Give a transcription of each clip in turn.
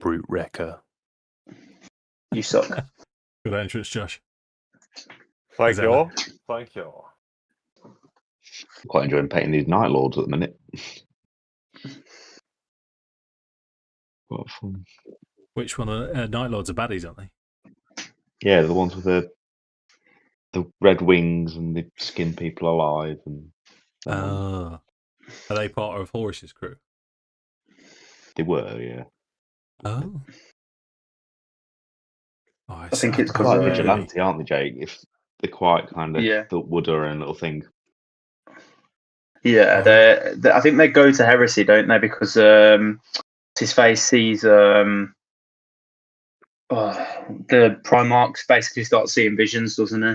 brute wrecker. You suck. Good entrance, Josh. Thank As you. ever. Thank you. Quite enjoying painting these Night Lords at the minute. What fun. Which one? Night Lords are baddies, aren't they? Yeah, the ones with the red wings and they skin people alive. And Are they part of Horus's crew? they were, yeah. Oh. I think it's Quite because vigilante, aren't they, Jake? If they're quite kind of Yeah. the Wooder and little thing. Yeah, I think they go to heresy, don't they? Because his face sees the Primarchs basically start seeing visions, doesn't he?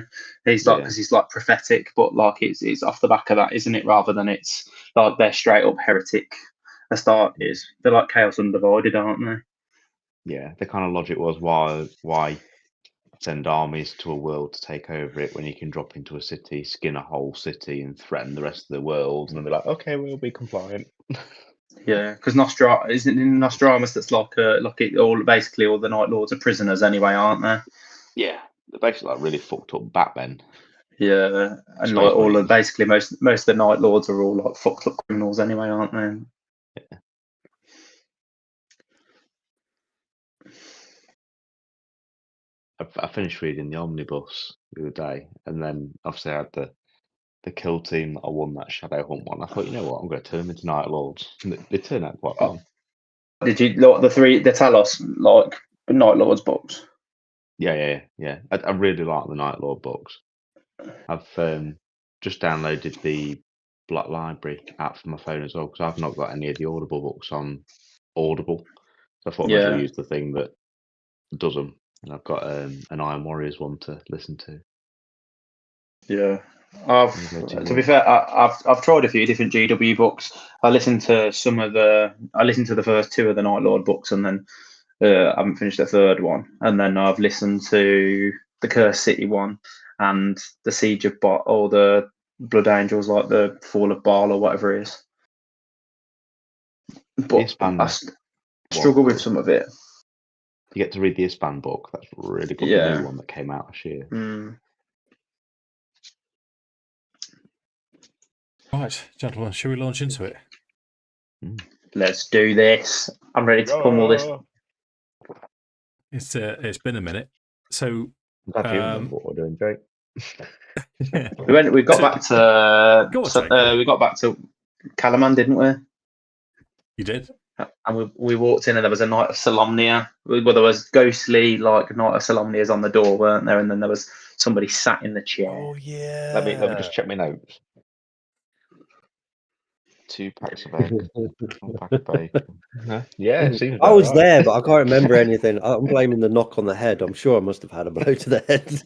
He's like, because he's like prophetic, but like it's off the back of that, isn't it? Rather than it's like they're straight up heretic. The start is they're like Chaos Undivided, aren't they? Yeah, the kind of logic was why send armies to a world to take over it when you can drop into a city, skin a whole city, and threaten the rest of the world, and then be like, okay, we'll be compliant. Yeah, because isn't it in Nostradamus that's like it all basically all the Night Lords are prisoners anyway, aren't they? Yeah, they're basically like really fucked up Batmen. Yeah, and Space like all Marines. of basically most of the Night Lords are all like fucked up criminals anyway, aren't they? Yeah. I finished reading the omnibus the other day, and then obviously I had the kill team that I won that Shadow Hunt one. I thought, you know what, I'm going to turn them into Night Lords. And they turn out quite fun. Did you like the Talos like Night Lords books? Yeah. I really like the Night Lord books. I've just downloaded the Black Library app for my phone as well, because I've not got any of the Audible books on Audible. So I thought I might as well use the thing that does them. And I've got an Iron Warriors one to listen to. Yeah. To be fair, I've tried a few different GW books. I listened to the first two of the Night Lord books, and then I haven't finished the third one. And then I've listened to the Cursed City one and the Siege of Bot, or the Blood Angels, like the Fall of Baal or whatever it is. But I struggle with some of it. You get to read the Ispan book. That's really good. Yeah. The new one that came out this year. Right, gentlemen, shall we launch into it? Let's do this. I'm ready to pummel this. It's been a minute. So I'm glad you remember what we're doing, Jake. We got back to Calaman, didn't we? You did. And we walked in, and there was a Knight of Solamnia. Well, there was ghostly like Knight of Solamnias on the door, weren't there? And then there was somebody sat in the chair. Oh yeah. Let me just check my notes. 2 packs of eggs, 1 pack of bacon. Yeah, it seems I was right. there, but I can't remember anything. I'm blaming the knock on the head. I'm sure I must have had a blow to the head.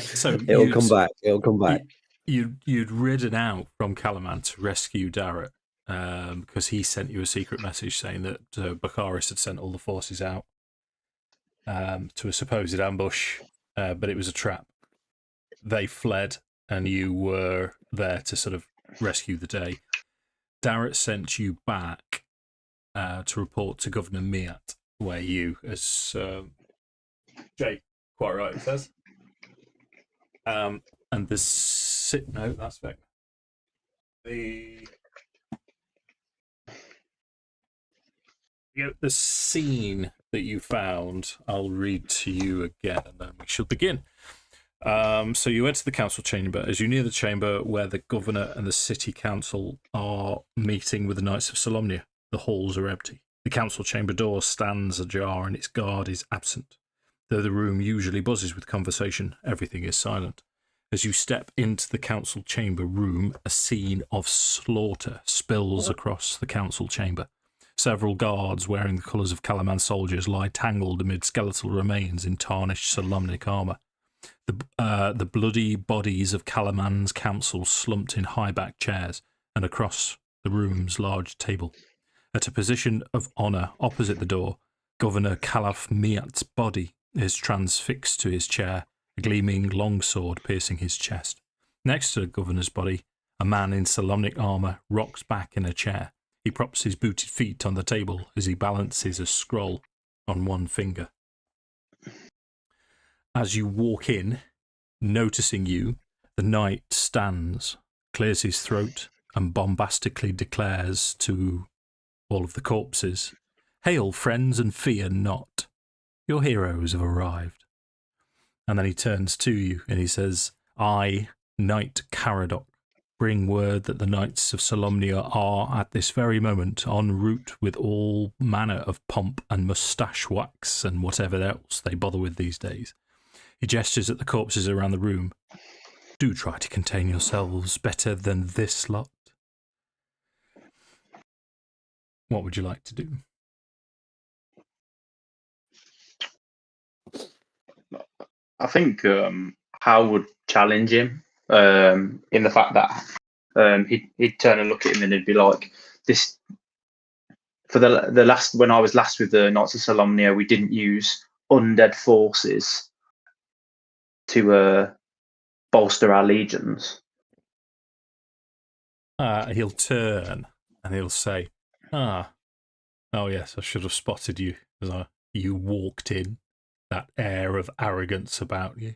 So It'll come back. It'll come back. You'd ridden out from Calaman to rescue Darrett because he sent you a secret message saying that Bakaris had sent all the forces out to a supposed ambush, but it was a trap. They fled, and you were there to sort of rescue the day. Darrett sent you back to report to Governor Miat, where you, as Jake quite right says, and no, that's fair. The scene that you found, I'll read to you again, and then we shall begin. So you enter the council chamber. As you near the chamber where the governor and the city council are meeting with the Knights of Solamnia, the halls are empty. The council chamber door stands ajar and its guard is absent. Though the room usually buzzes with conversation, everything is silent. As you step into the council chamber room, a scene of slaughter spills across the council chamber. Several guards wearing the colours of Calaman soldiers lie tangled amid skeletal remains in tarnished Solamnic armour. The bloody bodies of Calaman's council slumped in high-backed chairs and across the room's large table. At a position of honour opposite the door, Governor Calaf Miat's body is transfixed to his chair, a gleaming longsword piercing his chest. Next to the governor's body, a man in Solamnic armour rocks back in a chair. He props his booted feet on the table as he balances a scroll on one finger. As you walk in, noticing you, the knight stands, clears his throat, and bombastically declares to all of the corpses, "Hail, friends, and fear not. Your heroes have arrived." And then he turns to you and he says, "I, Knight Caradoc, bring word that the Knights of Solamnia are at this very moment en route with all manner of pomp and moustache wax and whatever else they bother with these days." He gestures at the corpses around the room. "Do try to contain yourselves better than this lot." What would you like to do? I think Hal would challenge him in the fact that he'd turn and look at him and he'd be like, "This for the last when I was last with the Knights of Solamnia, we didn't use undead forces to bolster our legions." He'll turn and he'll say, "Oh yes, I should have spotted you as you walked in. That air of arrogance about you.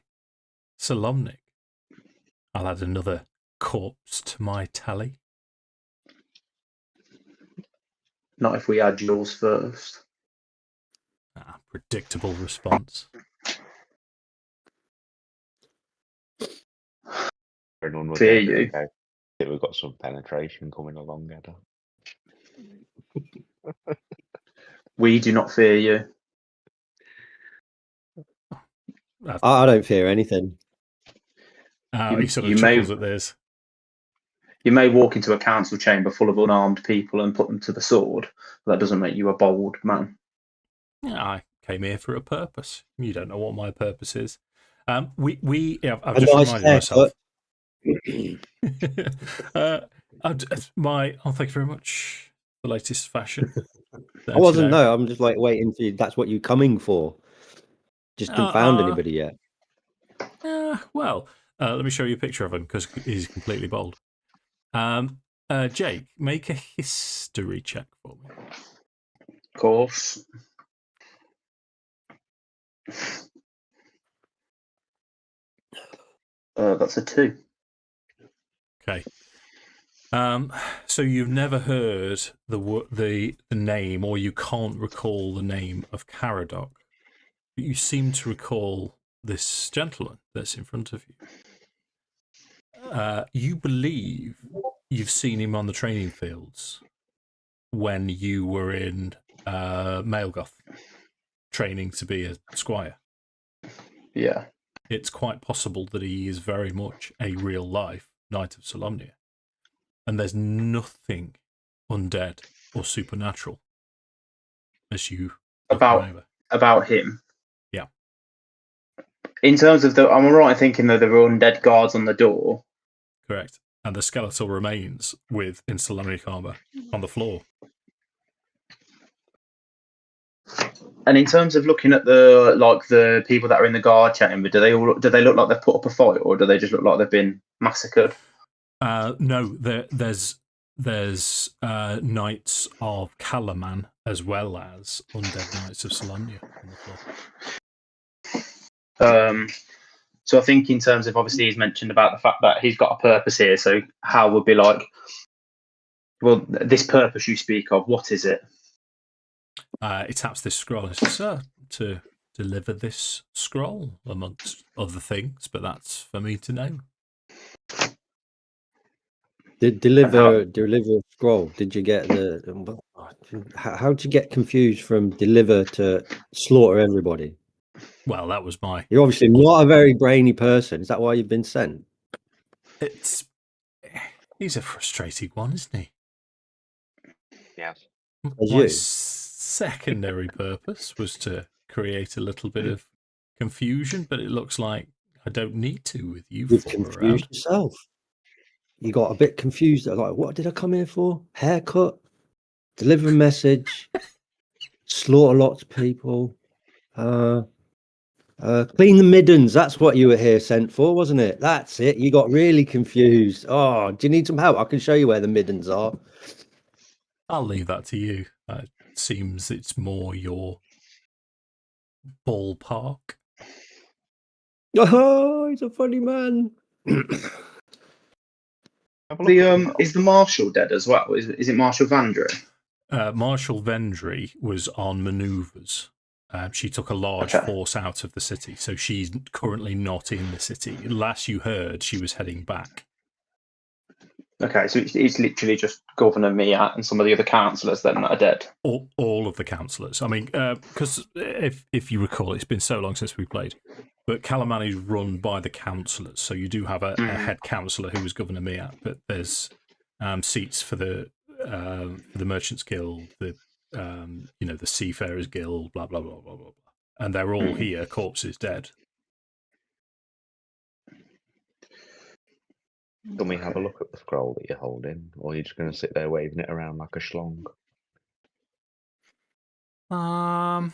Solamnic, I'll add another corpse to my tally." Not if we add yours first. Predictable response. Fear you. I think we've got some penetration coming along, Edda. We do not fear you. I don't fear anything. He sort of chuckles at this. You may walk into a council chamber full of unarmed people and put them to the sword, but that doesn't make you a bold man. Yeah, I came here for a purpose. You don't know what my purpose is. I've A just nice reminded myself. Thank you very much. The latest fashion. I wasn't. No, I'm just like waiting for you. That's what you're coming for. Just didn't found anybody yet. Well, let me show you a picture of him because he's completely bald. Jake, make a history check for me. Of course. That's a 2. Okay. So you've never heard the name, or you can't recall the name of Caradoc, but you seem to recall this gentleman that's in front of you. You believe you've seen him on the training fields when you were in Maelgoth training to be a squire. Yeah. It's quite possible that he is very much a real-life Knight of Solamnia. And there's nothing undead or supernatural as you about him. Yeah. In terms of am I right in thinking that there were undead guards on the door? Correct. And the skeletal remains in Solamnic armor on the floor. And in terms of looking at the people that are in the guard chamber, do they look like they've put up a fight, or do they just look like they've been massacred? No, there's Knights of Calaman as well as undead Knights of Solamnia on the floor. So I think in terms of, obviously he's mentioned about the fact that he's got a purpose here. So Hal would be like, "Well, this purpose you speak of, what is it?" He taps this scroll and says, "Sir, to deliver this scroll amongst other things, but that's for me to know." Deliver scroll. Did you get how did you get confused from deliver to slaughter everybody? Well, that was You're obviously not a very brainy person. Is that why you've been sent? He's a frustrated one, isn't he? Yes. My secondary purpose was to create a little bit of confusion, but it looks like I don't need to with you. You've confused yourself. You got a bit confused. Like, what did I come here for? Haircut, deliver a message, slaughter lots of people, clean the middens. That's what you were here sent for, wasn't it? That's it. You got really confused. Oh, do you need some help? I can show you where the middens are. I'll leave that to you. It seems it's more your ballpark. Oh, he's a funny man. Is the Marshal dead as well? Is it Marshal Vandry? Marshal Vendry was on manoeuvres. She took a large force out of the city, so she's currently not in the city. Last you heard, she was heading back. Okay, so it's literally just Governor Mia and some of the other councillors then that are dead. All of the councillors. I mean, because if you recall, it's been so long since we played. But Calamani is run by the councillors, so you do have a head councillor who was Governor Mia, but there's seats for the Merchants Guild, the the Seafarers Guild, blah blah blah blah blah, and they're all here. Corpses dead. Can we have a look at the scroll that you're holding, or are you just going to sit there waving it around like a schlong? I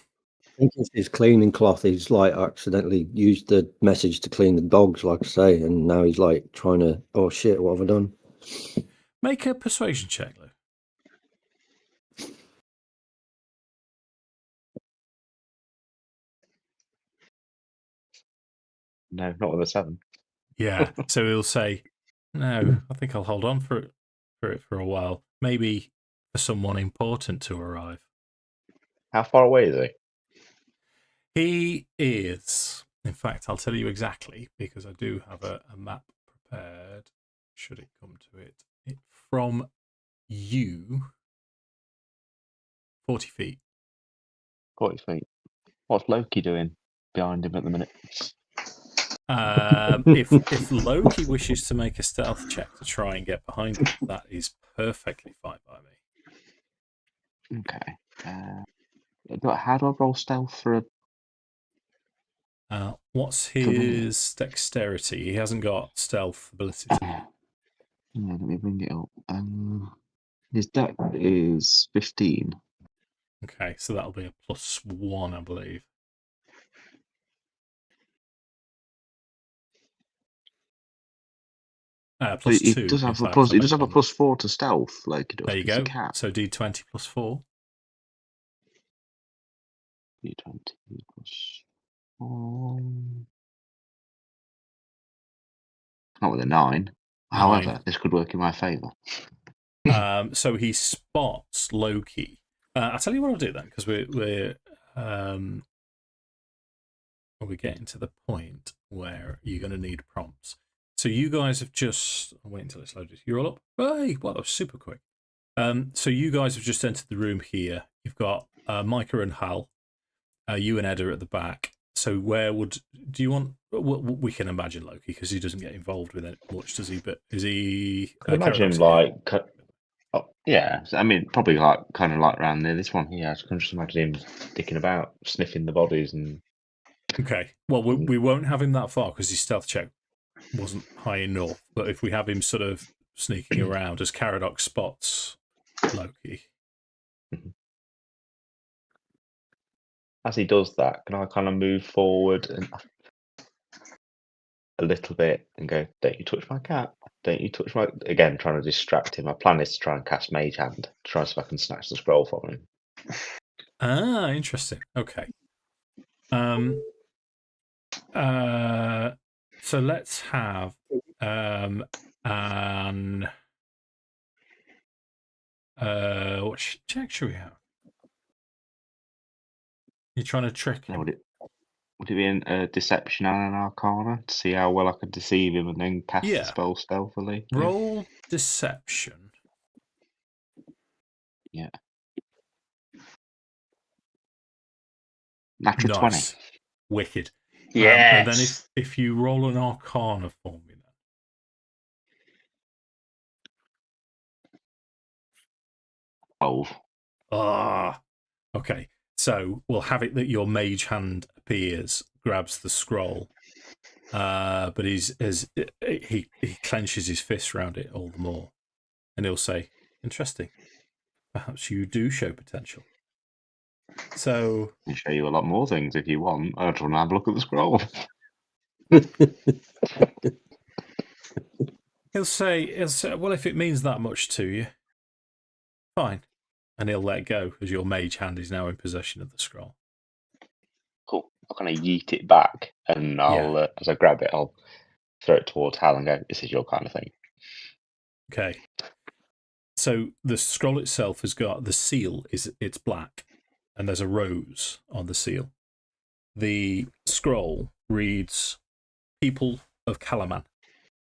think it's his cleaning cloth. He's like accidentally used the message to clean the dogs, like I say, and now he's like trying to. Oh shit! What have I done? Make a persuasion check, Lou. No, not with a 7. Yeah, so he'll say, "No, I think I'll hold on for it for a while. Maybe for someone important to arrive." How far away is he? He is. In fact, I'll tell you exactly because I do have a map prepared. Should it come to it, from you, 40 feet. 40 feet. What's Loki doing behind him at the minute? If Loki wishes to make a stealth check to try and get behind him, that is perfectly fine by me. Okay. How do I roll stealth for a... What's his dexterity? He hasn't got stealth abilities. Yeah, let me bring it up. His dex is 15. Okay, so that'll be a +1, I believe. +2. He does have a plus. He does have a +4 to stealth. Like he does. There you go. So D20 +4. D20 +4. Not with a 9. However, this could work in my favour. So he spots Loki. I'll tell you what I'll do then, because we're getting to the point where you're going to need prompts. So you guys have just... I'll wait until it's loaded. You're all up? Hey, wow, that was super quick. So you guys have just entered the room here. You've got Micah and Hal. You and Edda are at the back. So do you want... we can imagine Loki, because he doesn't get involved with it much, does he? But is he... I can imagine him like... yeah, I mean, probably like kind of like around near this one here. I can just imagine him sticking about, sniffing the bodies and... Okay, well, we won't have him that far, because his stealth check wasn't high enough. But if we have him sort of sneaking around as Caradoc spots Loki... As he does that, can I kind of move forward and a little bit and go, "Don't you touch my cat. Don't you touch my..." Again, trying to distract him. My plan is to try and cast Mage Hand, to try and see if I can snatch the scroll from him. Ah, interesting. Okay. So let's have what check should we have? You're trying to trick him. Would it be a deception and an arcana to see how well I could deceive him and then cast the spell stealthily? Roll deception. Yeah. Natural 20. Wicked. Yes. And then if you roll an arcana for me then. 12. Okay. So we'll have it that your mage hand appears, grabs the scroll, but he clenches his fist around it all the more, and he'll say, "Interesting. Perhaps you do show potential." So I can show you a lot more things if you want. I just want to have a look at the scroll. he'll say, "Well, if it means that much to you, fine. and he'll let go as your mage hand is now in possession of the scroll. Cool. I'll kind of yeet it back, and I'll as I grab it, I'll throw it towards Hal and go, "This is your kind of thing." Okay. So the scroll itself has got the seal it's black, and there's a rose on the seal. The scroll reads, "People of Calaman,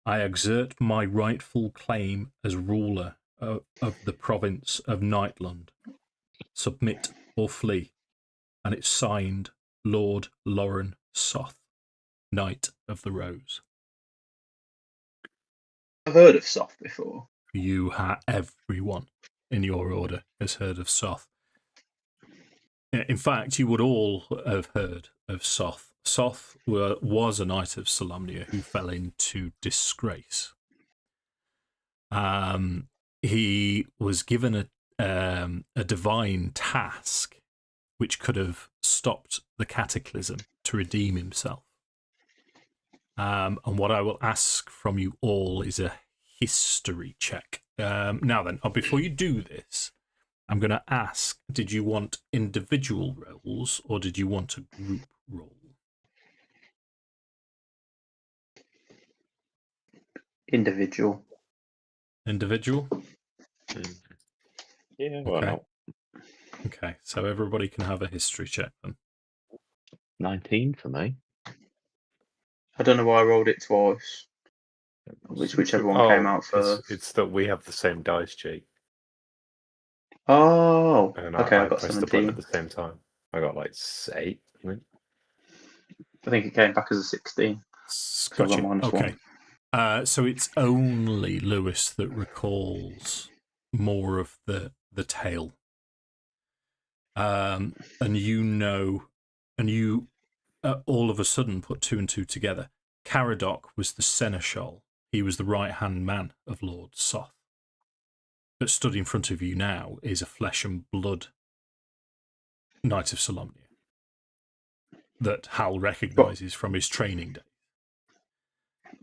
I exert my rightful claim as ruler of the province of Nightland. Submit or flee." And it's signed Lord Lauren Soth, Knight of the Rose. I've heard of soth before. Everyone in your order has heard of Soth. In fact, you would all have heard of Soth. Soth was a knight of Solamnia who fell into disgrace. He was given a divine task which could have stopped the cataclysm to redeem himself. And what I will ask from you all is a history check. Now then, before you do this, I'm going to ask, did you want individual rolls or did you want a group roll? Individual. Individual? Yeah, why not? Okay, so everybody can have a history check then. 19 for me. I don't know why I rolled it twice. Whichever one came out first. It's that we have the same dice, Jake. Oh, And okay, I I got pressed the button 17. at the same time. I got like 8. I think. I think it came back as a 16. So I got Gotcha. -1. Okay. So it's only Lewis that recalls more of the tale. And you all of a sudden put 2 and 2 together. Caradoc was the seneschal. He was the right-hand man of Lord Soth. But stood in front of you now is a flesh and blood Knight of Solamnia that Hal recognises from his training day.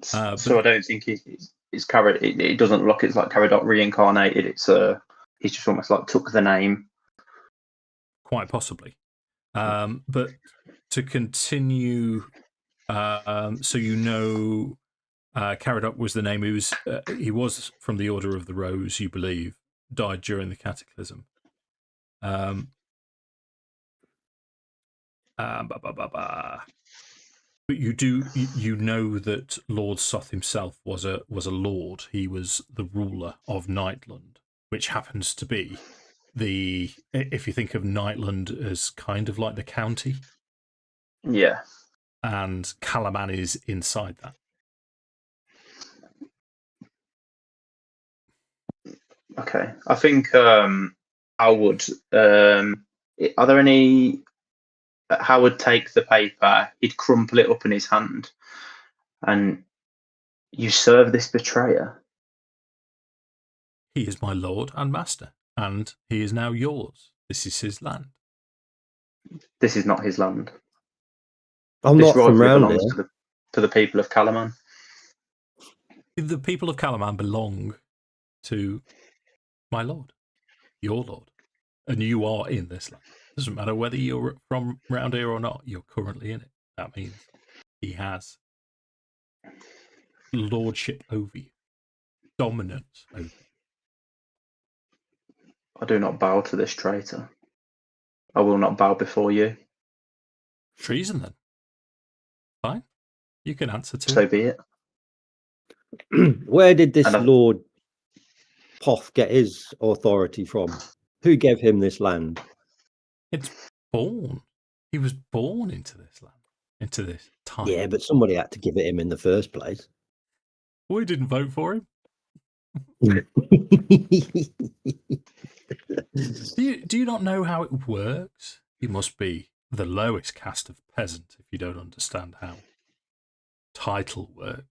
So I don't think it's it doesn't look it's like Caradoc reincarnated. He's just almost like took the name. Quite possibly. But to continue, so Caradoc was the name. He was from the Order of the Rose, you believe, died during the Cataclysm. But you know that Lord Soth himself was a lord. He was the ruler of Nightland, which happens to be if you think of Nightland as kind of like the county. Yeah. And Calaman is inside that. Okay. I think I would. Are there any? Howard take the paper. He'd crumple it up in his hand, and you serve this betrayer. He is my lord and master, and he is now yours. This is his land. This is not his land. I'm This not from rivalry round belongs here. to the people of Calaman. The people of Calaman belong to my lord, your lord, and you are in this land. Doesn't matter whether you're from round here or not, you're currently in it. That means he has lordship over you, dominance over you. I do not bow to this traitor. I will not bow before you. Treason, then. Fine. You can answer to So it. be it. Where did this Lord Poth get his authority from? Who gave him this land? It's born. He was born into this land, into this time. Yeah, but somebody had to give it him in the first place. We didn't vote for him. Do you not know how it works? You must be the lowest caste of peasant if you don't understand how title works.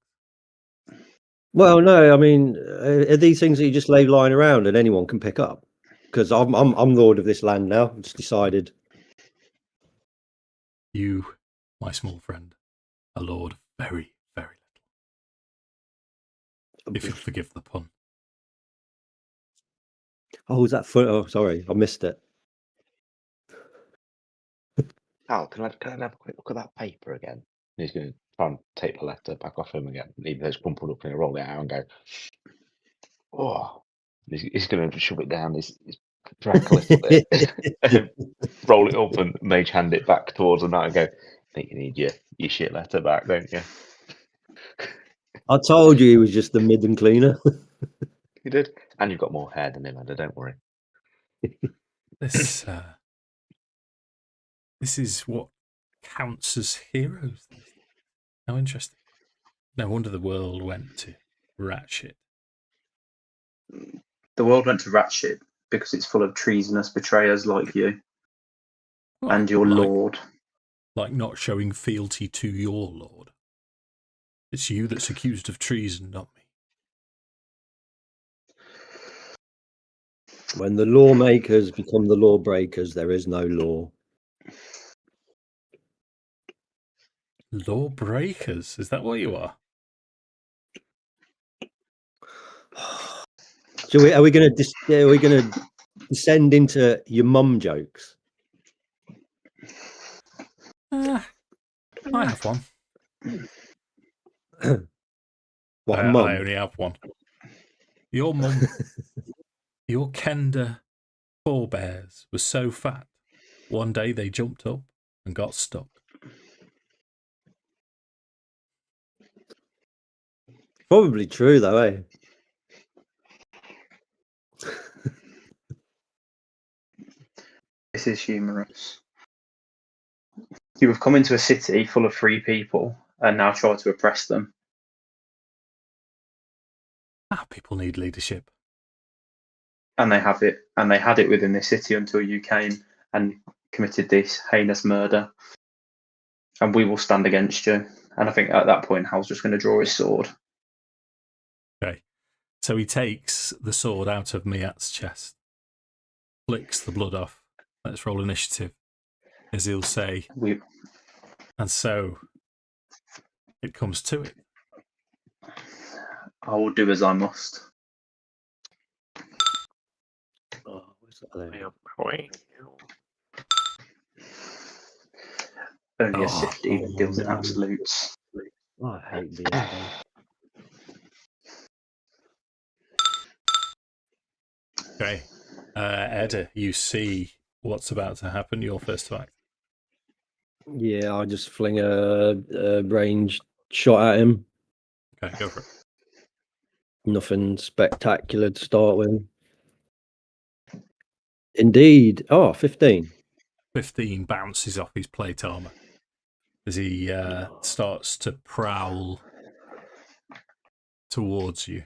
Well, no, I mean, are these things that you just leave lying around and anyone can pick up? Because I'm lord of this land now. I've just decided. You, my small friend, are lord of very, very little. If you'll forgive the pun. Oh, was that foot? Oh, sorry, I missed it. Al, can I have a quick look at that paper again? And he's going to try and take the letter back off him again. Even though it's crumpled up and he'll roll it out and go, oh. He's going to shove it down his crack a little bit, roll it up and mage hand it back towards the knight and go, I think you need your shit letter back, don't you? I told you he was just the midden cleaner. You did. And you've got more hair than him, Edda, don't worry. This is what counts as heroes. How interesting. No wonder the world went to rat shit. The world went to rat shit because it's full of treasonous betrayers like you and your lord. Like not showing fealty to your lord. It's you that's accused of treason, not me. When the lawmakers become the lawbreakers, there is no law. Lawbreakers? Is that what you are? So are we going to descend into your mum jokes? I have one. What, I mum? only have one. Your mum, your Kender forebears were so fat, one day they jumped up and got stuck. Probably true, though, eh? This is humorous. You have come into a city full of free people and now try to oppress them. People need leadership. And they have it, and they had it within this city until you came and committed this heinous murder. And we will stand against you. And I think at that point, Hal's just going to draw his sword. Okay. So he takes the sword out of Miat's chest, flicks the blood off. Let's roll initiative, as he'll say. And so it comes to it. I will do as I must. Oh, what's that there? Only a 15 deals in absolutes. Oh, I hate being Okay. Edda, you see what's about to happen. Your first to act. Yeah, I'll just fling a ranged shot at him. Okay, go for it. Nothing spectacular to start with. Indeed. Oh, 15. 15 bounces off his plate armor as he starts to prowl towards you.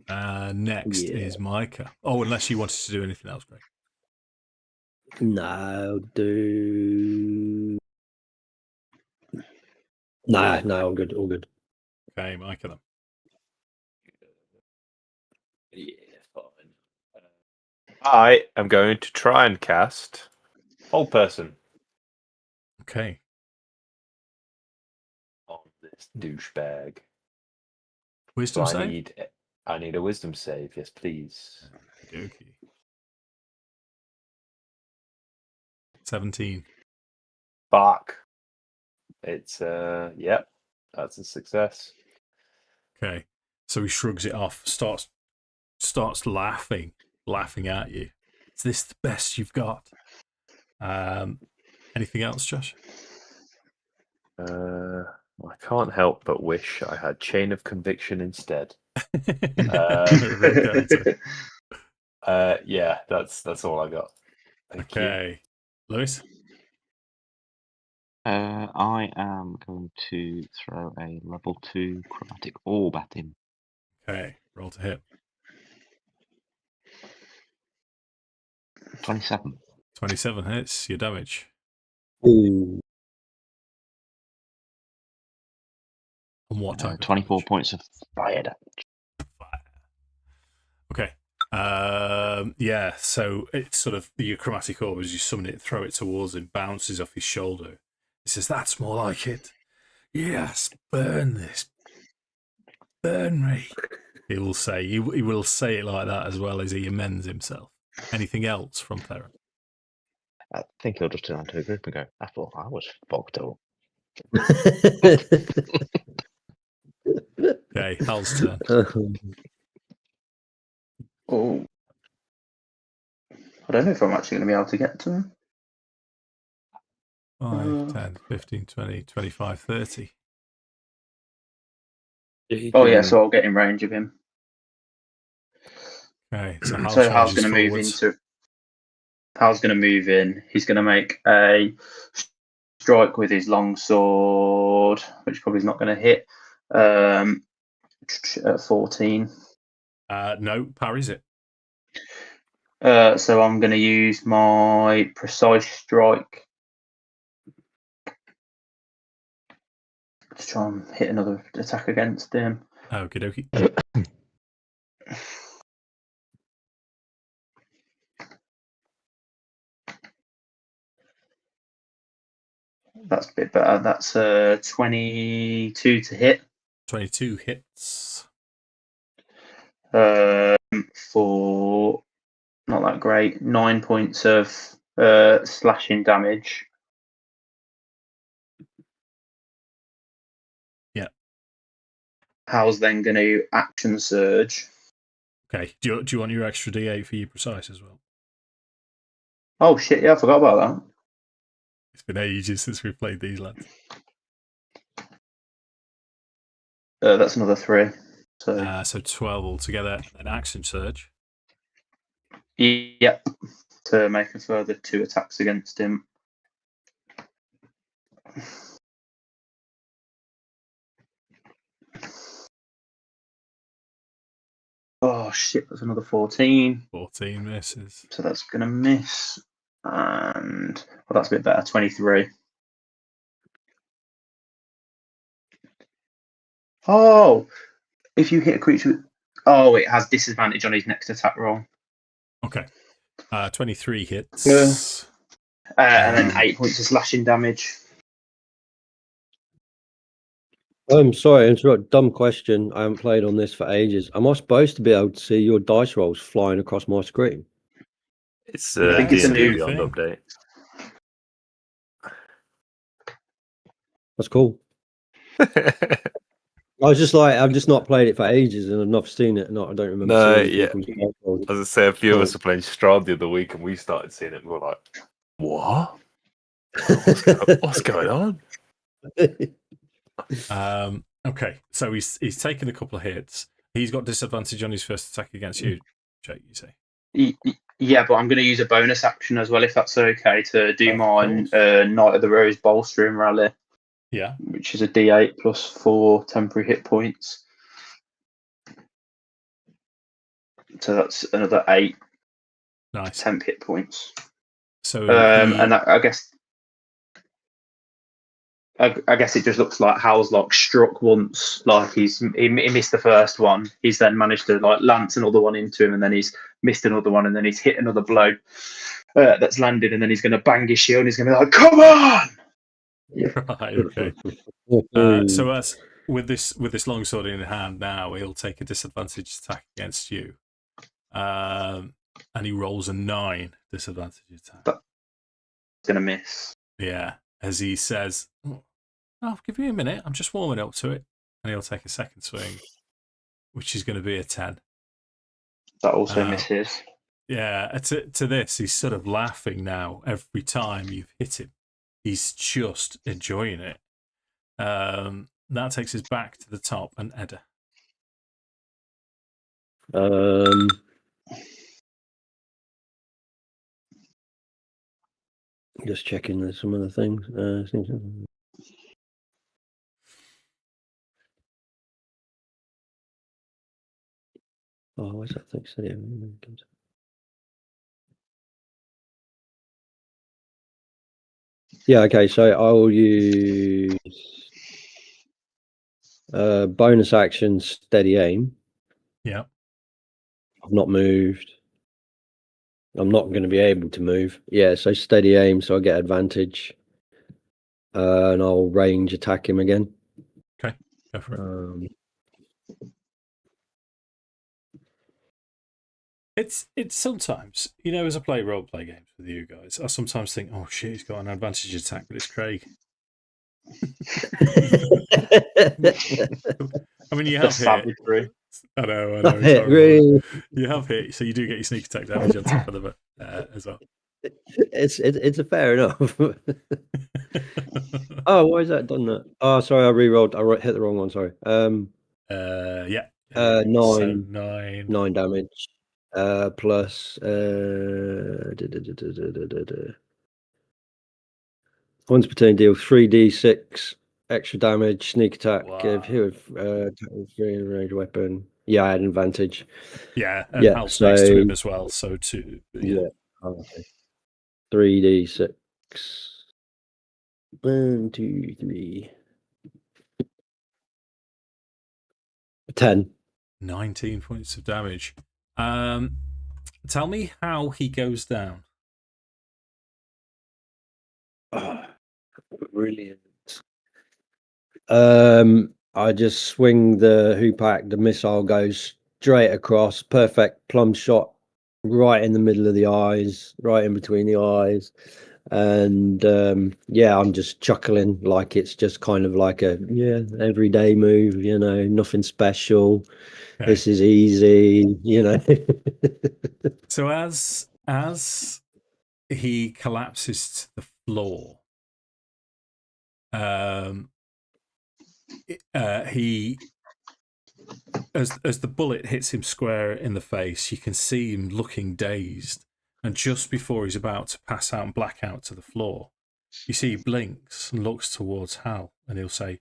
Next is Micah. Oh, unless you wanted to do anything else, Greg. No, do. No, all good, all good. Okay, Micah then. Yeah, fine. I am going to try and cast Hold Person Okay. on this douchebag. Wisdom So save? I need a wisdom save, yes, please. Okay. 17. Fuck. It's yep, that's a success. Okay. So he shrugs it off, starts laughing at you. Is this the best you've got? Anything else, Josh? I can't help but wish I had Chain of Conviction instead. Yeah, that's all I got. Thank you. Lewis? I am going to throw a level 2 chromatic orb at him. Okay, roll to hit. 27. 27 hits, your damage. Ooh. And what type? 24 points of fire damage. Okay. Yeah, so it's sort of your chromatic orb as you summon it, throw it towards him, bounces off his shoulder. He says, "That's more like it. Yes, burn this. Burn me." He will say he will say it like that as well as he amends himself. Anything else from Theron? I think he'll just turn to the group and go, I thought I was fucked up. Okay, Hal's turn. Oh, I don't know if I'm actually going to be able to get to him. 5, 10, 15, 20, 25, 30. Oh yeah, so I'll get in range of him. Okay, so Hal So Hal's charges going to move forwards. into. Hal's going to move in. He's going to make a strike with his long sword, which probably is not going to hit. At 14. No, parries it. So I'm going to use my precise strike to try and hit another attack against him. Okie dokie. That's a bit better. That's 22 to hit. 22 hits. For not that great. 9 points of slashing damage. Yeah. Hal's then going to action surge. Okay. Do you want your extra D8 for your precise as well? Oh shit! Yeah, I forgot about that. It's been ages since we've played these lads. That's another 3. So So 12 altogether. And action surge. yep, to make a further 2 attacks against him. Oh shit! That's another 14. 14 misses. So that's going to miss. And well, that's a bit better. 23. Oh, if you hit a creature, it has disadvantage on his next attack roll. Okay. 23 hits. And then 8 points of slashing damage. I'm sorry, to interrupt. Dumb question. I haven't played on this for ages. Am I supposed to be able to see your dice rolls flying across my screen? It's I think it's a D&D new Beyond thing. update. That's cool. I was just like, I've just not played it for ages, and I've not seen it. I don't remember No, seeing yeah. people's dice rolls. As I say, a few of Cool. us were playing Strahd the other week, and we started seeing it. And we were like, "What? What's going on?" Okay. So he's taken a couple of hits. He's got disadvantage on his first attack against you, Jake, you say? Yeah, but I'm going to use a bonus action as well, if that's okay, to do Of my course. Knight of the Rose Bolstering Rally, Yeah. which is a D8 plus 4 temporary hit points. So that's another 8 Nice. temp hit points. So And I guess it just looks like Hal's like struck once, like he missed the first one. He's then managed to like lance another one into him, and then he's missed another one, and then he's hit another blow that's landed, and then he's going to bang his shield, and he's going to be like, "Come on!" right, okay. So as with this longsword in hand now, he'll take a disadvantage attack against you. And he rolls a 9 disadvantage attack. That's going to miss. Yeah. As he says, I'll give you a minute, I'm just warming up to it. And he'll take a second swing, which is going to be a 10. That also misses. Yeah, to this, he's sort of laughing now every time you've hit him. He's just enjoying it. That takes us back to the top, and Edda. Just checking some of the things. Oh, where's that thing? Yeah, okay, so I will use bonus action steady aim. Yeah. I've not moved. I'm not going to be able to move. Yeah, so steady aim, so I get advantage. And I'll range attack him again. Okay, go for it. It's sometimes, as I play role play games with you guys, I sometimes think, oh shit, he's got an advantage attack, but it's Craig. I mean, you have hit. Savagery. I know. Not It's it, horrible. really. You have hit, so you do get your sneak attack damage on top of the as well. It's a fair enough. Oh, why is that done that? Oh, sorry, I re-rolled. Hit the wrong one. Sorry. Yeah. 9. So 9. 9 damage. Plus once per turn deal 3d6 extra damage, sneak attack. Wow. Attack with free range weapon. Yeah, I had an advantage. Yeah, and Hal's next to him as well. So 2. Yeah. Okay. 3d6. 1, 2, 3. 10. 19 points of damage. Tell me how he goes down. Brilliant. I just swing the hoopak, the missile goes straight across, perfect plumb shot right in the middle of the eyes, right in between the eyes. And I'm just chuckling like it's just kind of like a everyday move, nothing special. Okay. This is easy, So as he collapses to the floor, he as the bullet hits him square in the face, you can see him looking dazed, and just before he's about to pass out and black out to the floor, you see he blinks and looks towards Hal, and he'll say,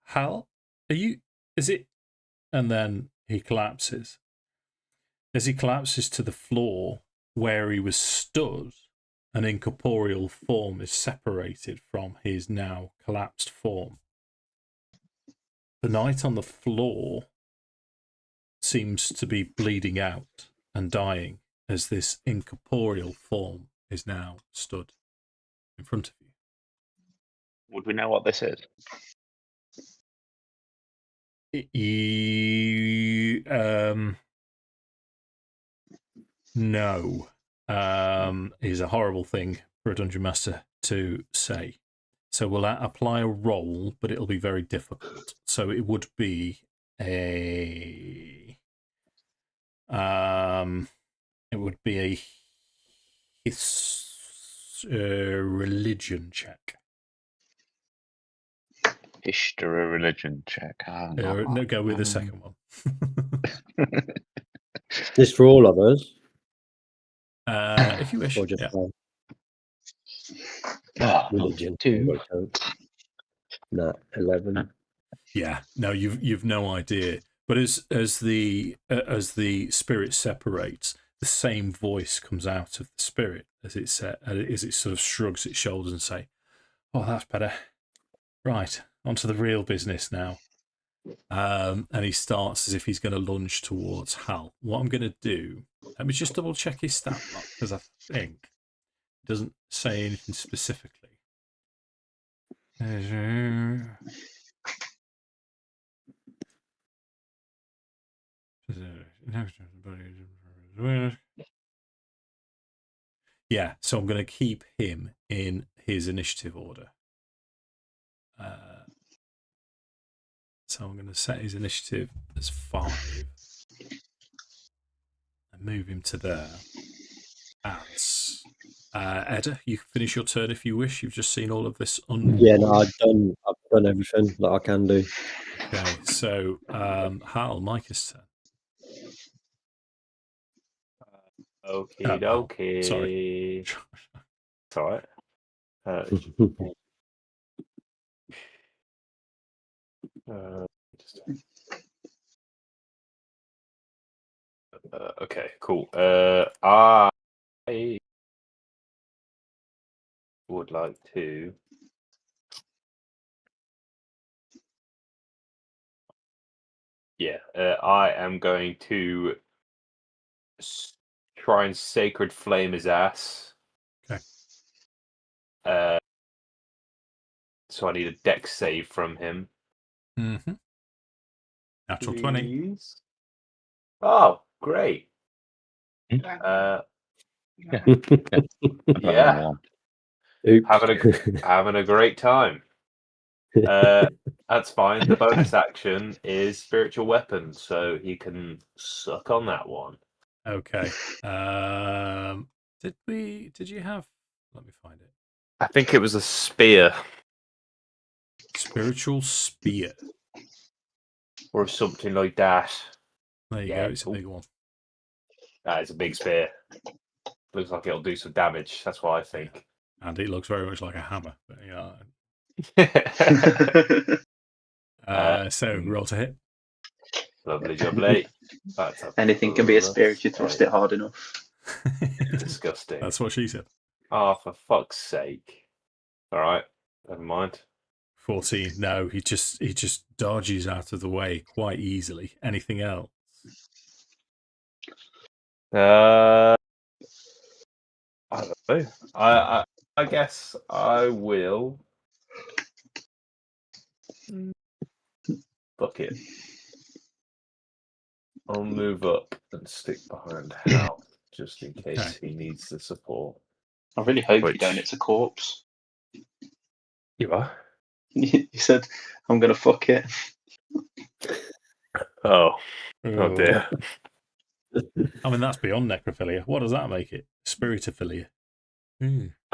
"Hal, is it?" And then he collapses. As he collapses to the floor where he was stood, an incorporeal form is separated from his now collapsed form. The knight on the floor seems to be bleeding out and dying as this incorporeal form is now stood in front of you. Would we know what this is? No. Is a horrible thing for a dungeon master to say. So we'll apply a roll, but it'll be very difficult. So it would be a religion check. History religion check. No, go with the second one. This for all of us. If you wish. Or just religion. 2. No, 11. Yeah, no, you've no idea. But as the spirit separates, the same voice comes out of the spirit as it sort of shrugs its shoulders and say, "Oh, that's better. Right, on to the real business now." And he starts as if he's going to lunge towards Hal. What I'm going to do, let me just double check his stat block, because I think it doesn't say anything specifically. Yeah, so I'm going to keep him in his initiative order. So I'm going to set his initiative as 5 and move him to there. As Edda, you can finish your turn if you wish. You've just seen all of this. Yeah, no, I've done everything that I can do. Okay, so Hal, Micah's turn. Okie dokie. Sorry. It's all right. Okay, cool. I would like to. Yeah, I am going to try and sacred flame his ass. Okay. So I need a dex save from him. Mm-hmm. Natural 20. Oh, great. Hmm? Uh, Yeah. yeah, Oops. having a great time. That's fine. The bonus action is spiritual weapons, so he can suck on that one. Okay. Did you have? Let me find it. I think it was a spear Spiritual spear. or something like that. There you go. It's a big one. It's a big spear. Looks like it'll do some damage. That's what I think. And it looks very much like a hammer. But, so roll to hit. Lovely jubbly. Anything can be a spear if you thrust it hard enough. Disgusting. That's what she said. Oh, for fuck's sake. Alright, never mind. 14. No, he just dodges out of the way quite easily. Anything else? I don't know. I guess I will. Fuck it. I'll move up and stick behind Hal just in case he needs the support. I really hope you don't. It's a corpse. You are? You said, I'm going to fuck it. Oh dear. I mean, that's beyond necrophilia. What does that make it? Spiritophilia.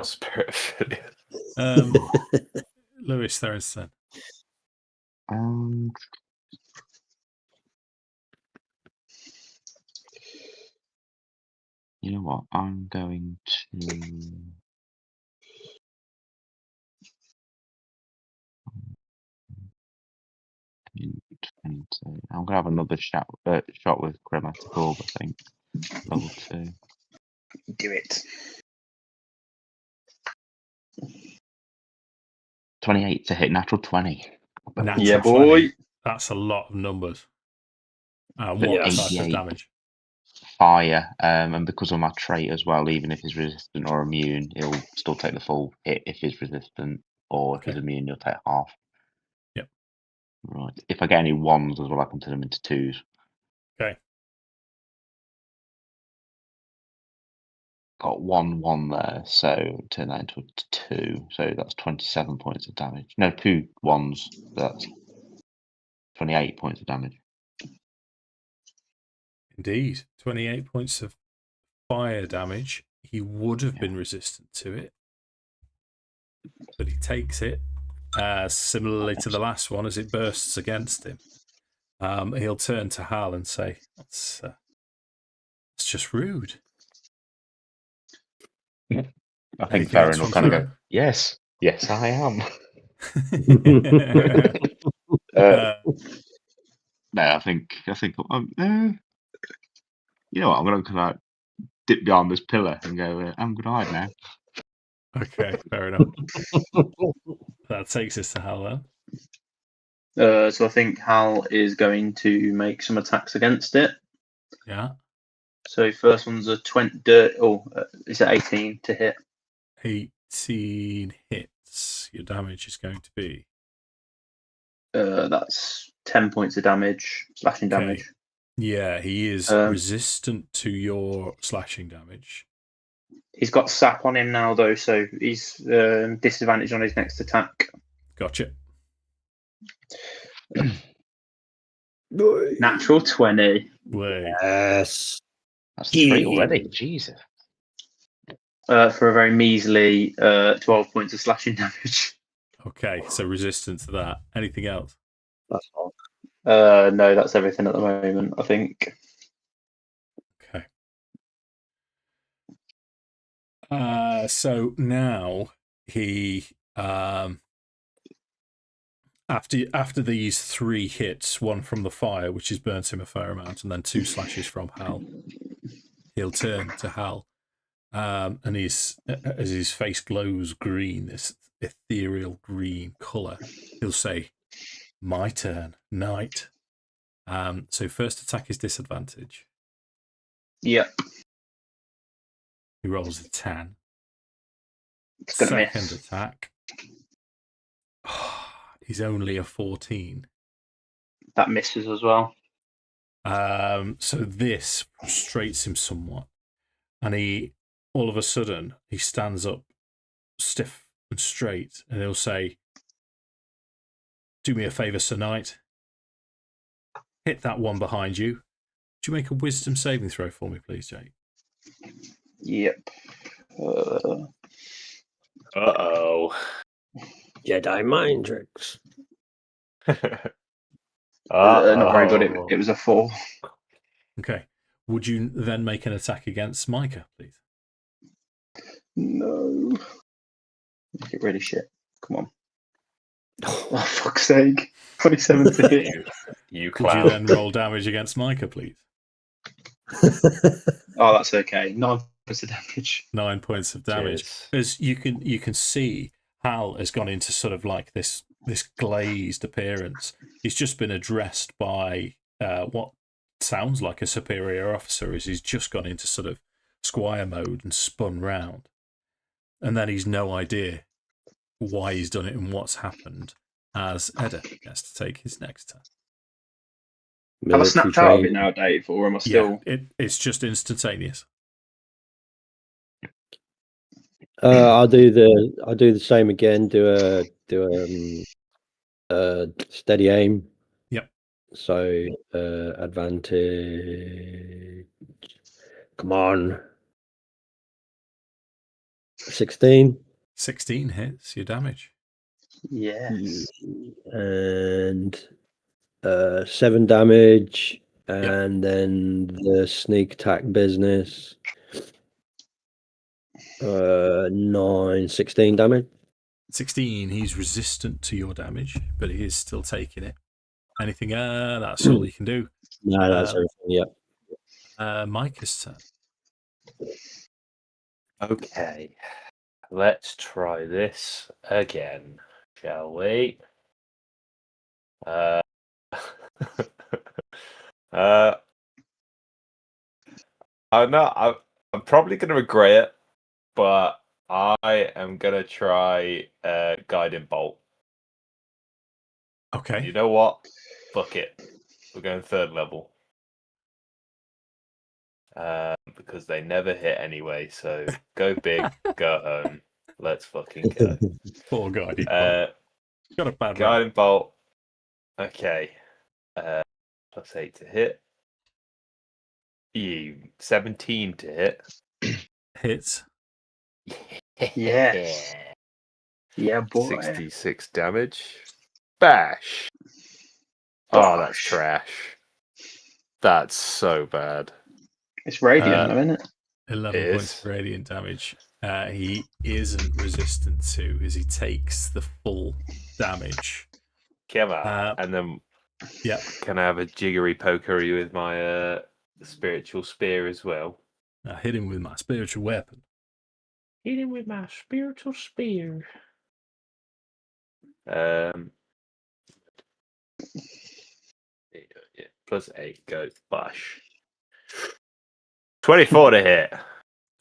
Spiritophilia. Lewis, Theron's turn. You know what? I'm going to. I'm gonna have another shot with Chromatic Orb, I think. Level 2. Do it. 28 to hit, natural 20. Natural Yeah, 20. boy. That's a lot of numbers. What Yeah. type of damage? Fire, and because of my trait as well, even if he's resistant or immune, he'll still take the full hit if he's resistant, or if he's immune, he'll take half. Yep. Right. If I get any ones as well, I can turn them into 2s. Okay. Got 1 there, so turn that into a 2. So that's 27 points of damage. No, 2 1s. That's 28 points of damage. Indeed. 28 points of fire damage. He would have been resistant to it, but he takes it. Similarly to the last one, as it bursts against him, he'll turn to Hal and say, "That's just rude." I think Theron will kind of go, yes, I am. No, I think, you know what, I'm going to kind of dip behind this pillar and go, I'm going to hide now. Okay, fair enough. That takes us to Hal then. So I think Hal is going to make some attacks against it. Yeah. So first one's a 20. Is it 18 to hit? 18 hits. Your damage is going to be. That's 10 points of damage, slashing damage. Yeah, he is resistant to your slashing damage. He's got sap on him now, though, so he's disadvantaged on his next attack. Gotcha. Natural 20. Yes. That's 3 already. Jesus. For a very measly 12 points of slashing damage. Okay, so resistant to that. Anything else? That's all. No, that's everything at the moment, I think. Okay. So now he after these 3 hits, 1 from the fire, which has burnt him a fair amount, and then 2 slashes from Hal, he'll turn to Hal, and as his face glows green, this ethereal green colour, he'll say, "My turn, knight." So first attack is disadvantage. Yep. He rolls a 10. It's gonna Second miss. attack. He's only a 14. That misses as well. So this frustrates him somewhat, and he all of a sudden he stands up stiff and straight, and he'll say, "Do me a favor, Sir Knight. Hit that one behind you. Would you make a wisdom saving throw for me, please, Jake?" Yep. Uh-oh. Jedi mind tricks. Not very good. It was a 4. Okay. Would you then make an attack against Micah, please? No. Get really shit. Come on. Oh, fuck's sake. 27 to hit. You Would clown. you then roll damage against Micah, please? Oh, that's okay. 9 points of damage. 9 points of damage. Cheers. As you can see, Hal has gone into sort of like this glazed appearance. He's just been addressed by what sounds like a superior officer, as he's just gone into sort of squire mode and spun round. And then he's no idea why he's done it and what's happened, as Edda gets to take his next turn. Have I snapped out of it now, Dave, or am I still? Yeah, it's just instantaneous. I'll do the same again. Do a steady aim. Yep. So advantage. Come on. 16. 16 hits your damage. Yes. And 7 damage, and then the sneak attack business. 16 damage. 16, he's resistant to your damage, but he is still taking it. Anything? That's all you can do. No, that's everything. Yep. Micah's turn. Okay. Let's try this again, shall we? I'm probably going to regret it, but I am going to try Guiding Bolt. Okay. You know what? Fuck it. We're going 3rd level. Because they never hit anyway, so go big, go home. Let's fucking go. Poor Guiding Bolt. Got a bad Guiding Bolt. Okay. +8 to hit. 17 to hit. Hits. Yes. Yeah, boy. 66 damage. Bash. Oh, that's trash. That's so bad. It's radiant, though, isn't it? 11 points of radiant damage. He isn't resistant to, as he takes the full damage. Come on. And then, can I have a jiggery pokery with my spiritual spear as well? I hit him with my spiritual weapon. Hit him with my spiritual spear. +8, go bash. 24 to hit.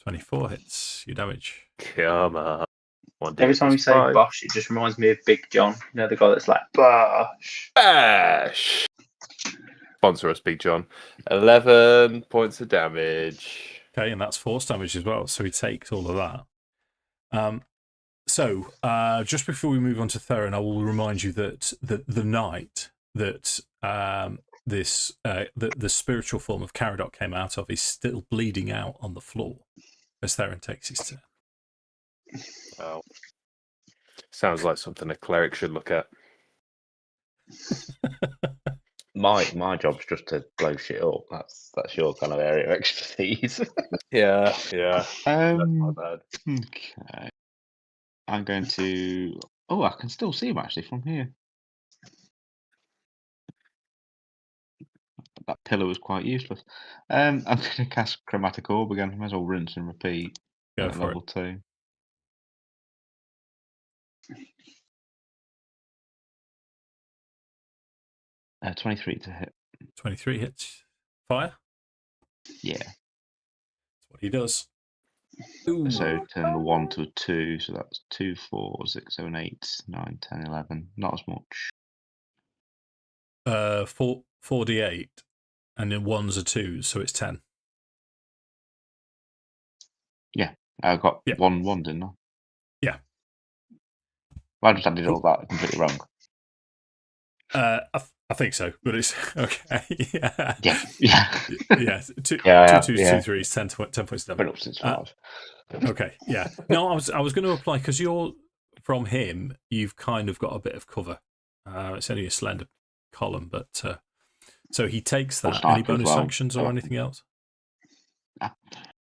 24 hits your damage. Come on. Every time you say Bosh, it just reminds me of Big John. You know, the guy that's like, Bosh. Bash! Sponsor us, Big John. 11 points of damage. Okay, and that's force damage as well, so he takes all of that. So, just before we move on to Theron, I will remind you that the night that the spiritual form of Caradoc came out of is still bleeding out on the floor as Theron takes his turn. Wow. Sounds like something a cleric should look at. My job's just to blow shit up. That's your kind of area of expertise. Yeah. That's not bad. Okay. I'm going to. Oh, I can still see him actually from here. That pillar was quite useless. I'm going to cast Chromatic Orb again. Might as well rinse and repeat. Go for level 2. Uh, 23 to hit. 23 hits. Fire? Yeah. That's what he does. Ooh. So turn the 1 to a 2. So that's 2, 4, 6, 7, 8, 9, 10, 11. Not as much. 4d8. and then 1s are 2s, so it's 10. I got Yeah. 1, didn't I? Yeah. I just did all that completely wrong. I think so, but it's okay. Yeah. Yeah. Two Yeah, twos, yeah. 2 3s, 10 points Been damage. up since 5. Okay, yeah. No, I was going to apply because you're from him. You've kind of got a bit of cover. It's only a slender column, but so he takes Or that. sniper Any as bonus well, actions or so- anything else?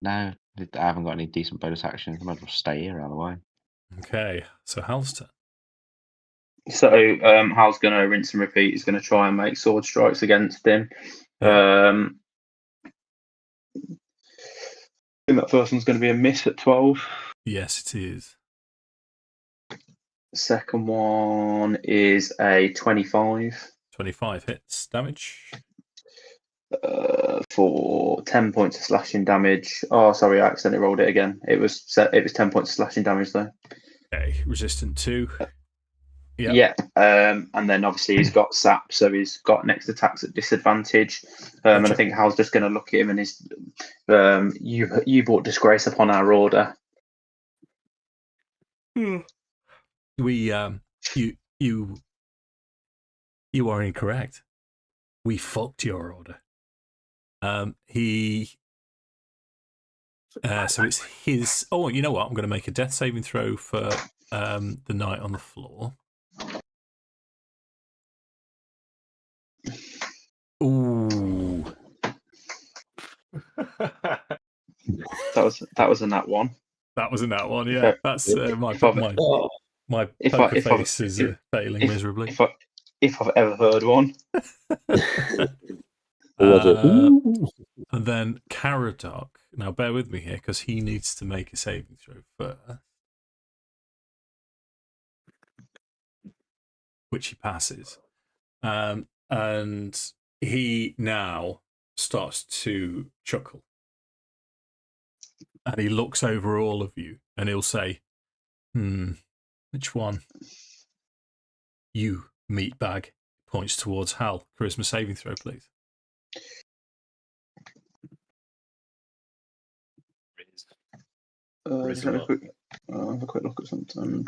No, I haven't got any decent bonus actions. I might as well stay here out of the way. Okay, so Hal's turn. So Hal's going to rinse and repeat. He's going to try and make sword strikes against him. Yeah. I think that first one's going to be a miss at 12. Yes, it is. Second one is a 25. 25 hits damage. For 10 points of slashing damage. Oh, sorry, I accidentally rolled it again. It was 10 points of slashing damage though. Okay, resistant 2. Yeah. And then obviously he's got sap, so he's got next attacks at disadvantage. And I think Hal's just going to look at him and he's, you brought disgrace upon our order. We you are incorrect. We fucked your order. So it's his. Oh, you know what? I'm going to make a death saving throw for the knight on the floor. Ooh. That was a nat 1. That was in that one, yeah. That's my poker face is failing miserably. If I've ever heard one. And then Caradoc. Now, bear with me here because he needs to make a saving throw first, which he passes. And he now starts to chuckle. And he looks over all of you and he'll say, which one? You, meatbag. Points towards Hal. Charisma saving throw, please. Just have a quick look at something.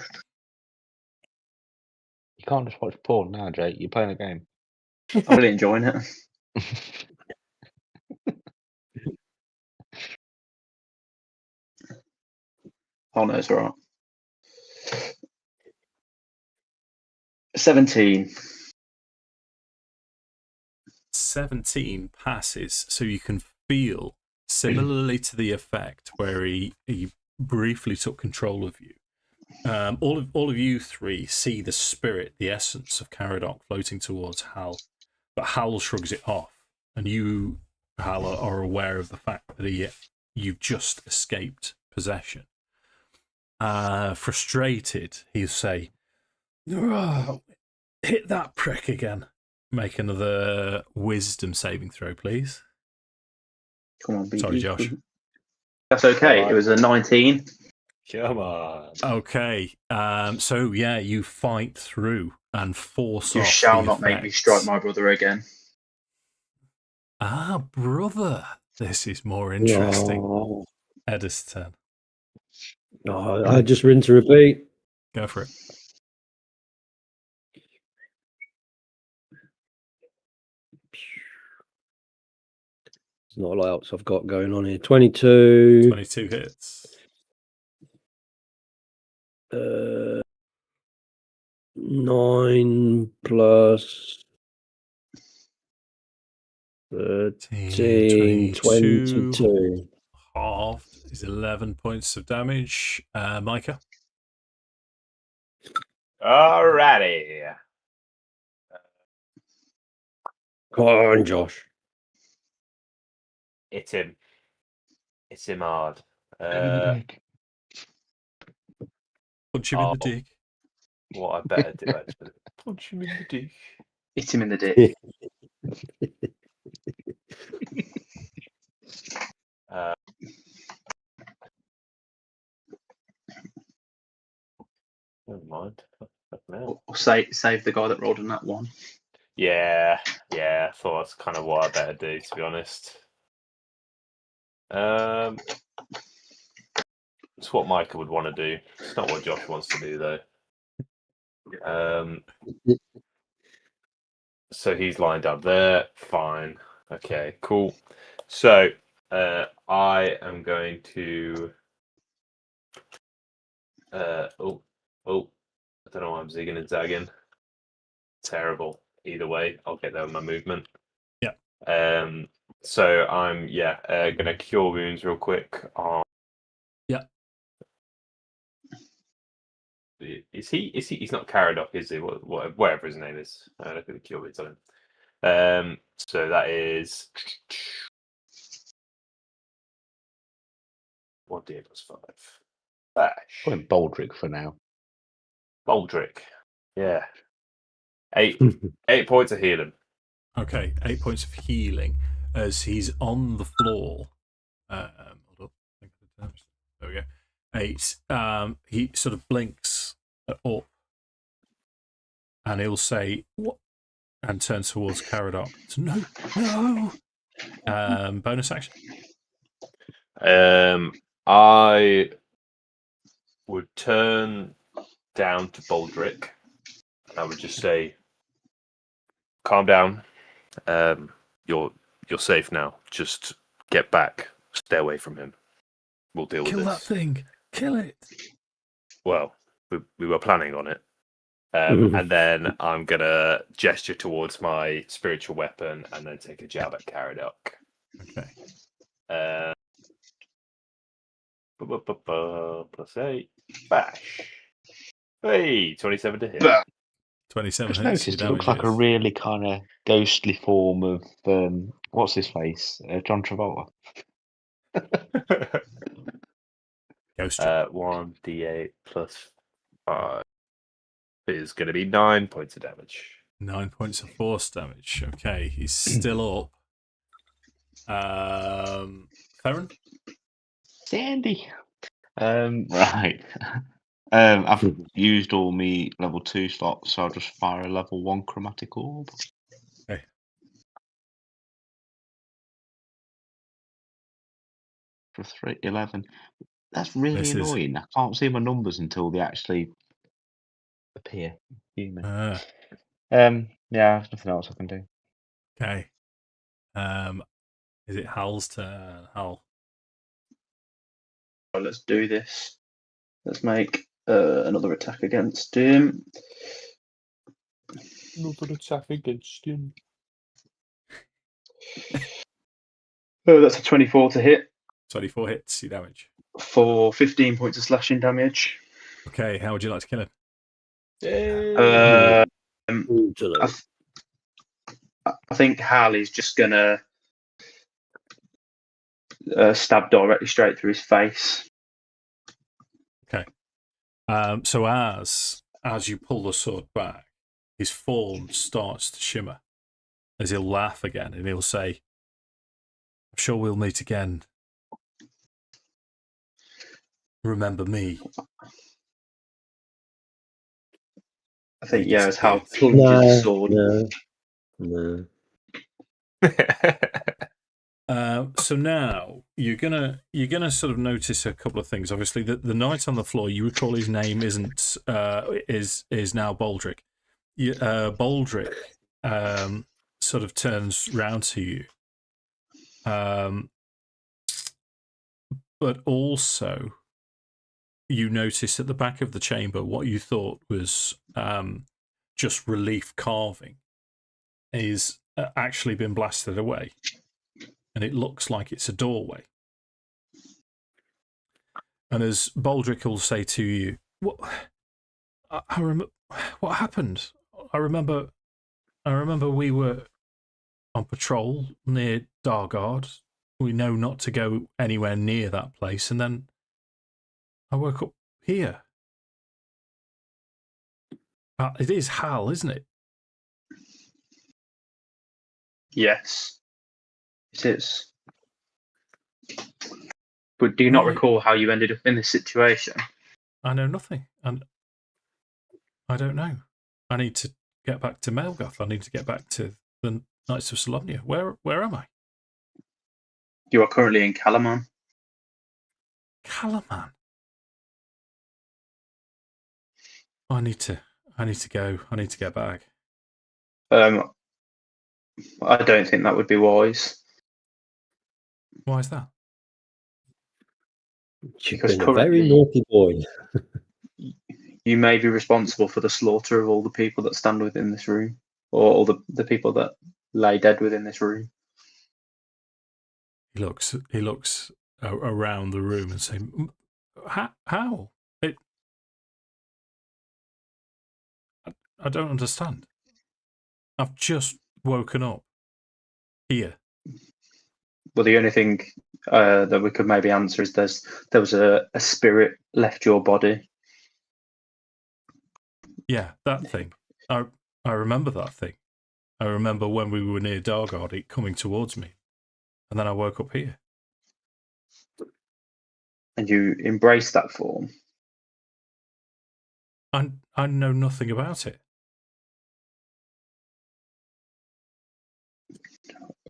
You can't just watch porn now, Jake. You're playing a game. I'm really enjoying it. Oh no, it's alright. 17. 17 passes, so you can feel, similarly to the effect where he briefly took control of you. All of you three see the spirit, the essence of Caradoc floating towards Hal, but Hal shrugs it off, and you, Hal, are aware of the fact that you've just escaped possession. Frustrated, he'll say, "Hit that prick again." Make another wisdom saving throw, please. Come on, Sorry, Josh. That's okay. It was a 19. Come on. Okay. So yeah, you fight through and force You off shall the not make me effects. strike my brother again. Ah, brother. This is more interesting. Oh, Edda's turn. I just rinse and repeat. Go for it. It's not a lot else I've got going on here. 22. 22 hits. 9 plus 13, 22. Halved is 11 points of damage. Micah? Alrighty. Come on, Josh. Hit him. Hit him hard. Punch him in the dick. What I better do, actually. Punch him in the dick. Hit him in the dick. Never mind. Or save the guy that rolled in that one. Yeah, I thought that's kind of what I better do, to be honest. It's what Micah would want to do. It's not what Josh wants to do, though. So he's lined up there. Fine. Okay, cool. So I am going to. I don't know why I'm zigging and zagging. Terrible. Either way, I'll get there with my movement. Yeah. So I'm gonna cure wounds real quick. Yeah. Is he? He's not carried up, is he? Whatever his name is. Look at the cure wounds on him. So that is 1d8 plus 5. Bash. Call him Baldric for now. Baldric. Yeah. 8 points of healing. Okay, 8 points of healing as he's on the floor. Hold up. There we go. 8. He sort of blinks up and he'll say, "What?" and turns towards Caradog. No. Bonus action. I would turn down to Baldric and I would just say, "Calm down. You're safe now. Just get back. Stay away from him. We'll deal with this." Kill that thing. Kill it. Well, we were planning on it. And then I'm going to gesture towards my spiritual weapon and then take a jab at Caradog. Okay. +8. Bash. Hey, 27 to hit. 27 Just hits. noticed it looks like a really kind of ghostly form of what's his face, John Travolta. Ghost. 1d8 plus 5 is going to be 9 points of damage. 9 points of force damage. Okay, he's still up. Theron? Sandy. Right. I've used all my level 2 slots, so I'll just fire a level 1 chromatic orb. Okay. For 11. That's really annoying. I can't see my numbers until they actually appear. Yeah, there's nothing else I can do. Okay. Is it Hal's turn? Hal. Well, let's do this. Let's make another attack against him. Another attack against him. That's a 24 to hit. 24 hits, your damage. For 15 points of slashing damage. Okay, how would you like to kill him? I think Harley's just gonna stab directly straight through his face. Okay. So as you pull the sword back, his form starts to shimmer as he'll laugh again and he'll say, "I'm sure we'll meet again. Remember me." I think it's how plunges the sword. No. So now you're gonna sort of notice a couple of things. Obviously, the knight on the floor. You recall his name isn't is now Baldric. Baldric sort of turns round to you, but also you notice at the back of the chamber what you thought was just relief carving is actually been blasted away. And it looks like it's a doorway. And as Baldric will say to you, "What happened? I remember we were on patrol near Dargard. We know not to go anywhere near that place, and then I woke up here. It is Hal, isn't it?" Yes. It is. But do you not recall how you ended up in this situation? I know nothing, and I don't know. I need to get back to Melgoth. I need to get back to the Knights of Solamnia. Where am I? You are currently in Calaman. Calaman. I need to go. I need to get back. I don't think that would be wise. Why is that? You've Because been a very naughty boy. You may be responsible for the slaughter of all the people that stand within this room, or all the people that lay dead within this room. He looks around the room and says, "How? I don't understand. I've just woken up here." Well, the only thing that we could maybe answer is there was a spirit left your body. Yeah, that thing. I remember that thing. I remember when we were near Dargard, it coming towards me, and then I woke up here. And you embraced that form. I know nothing about it.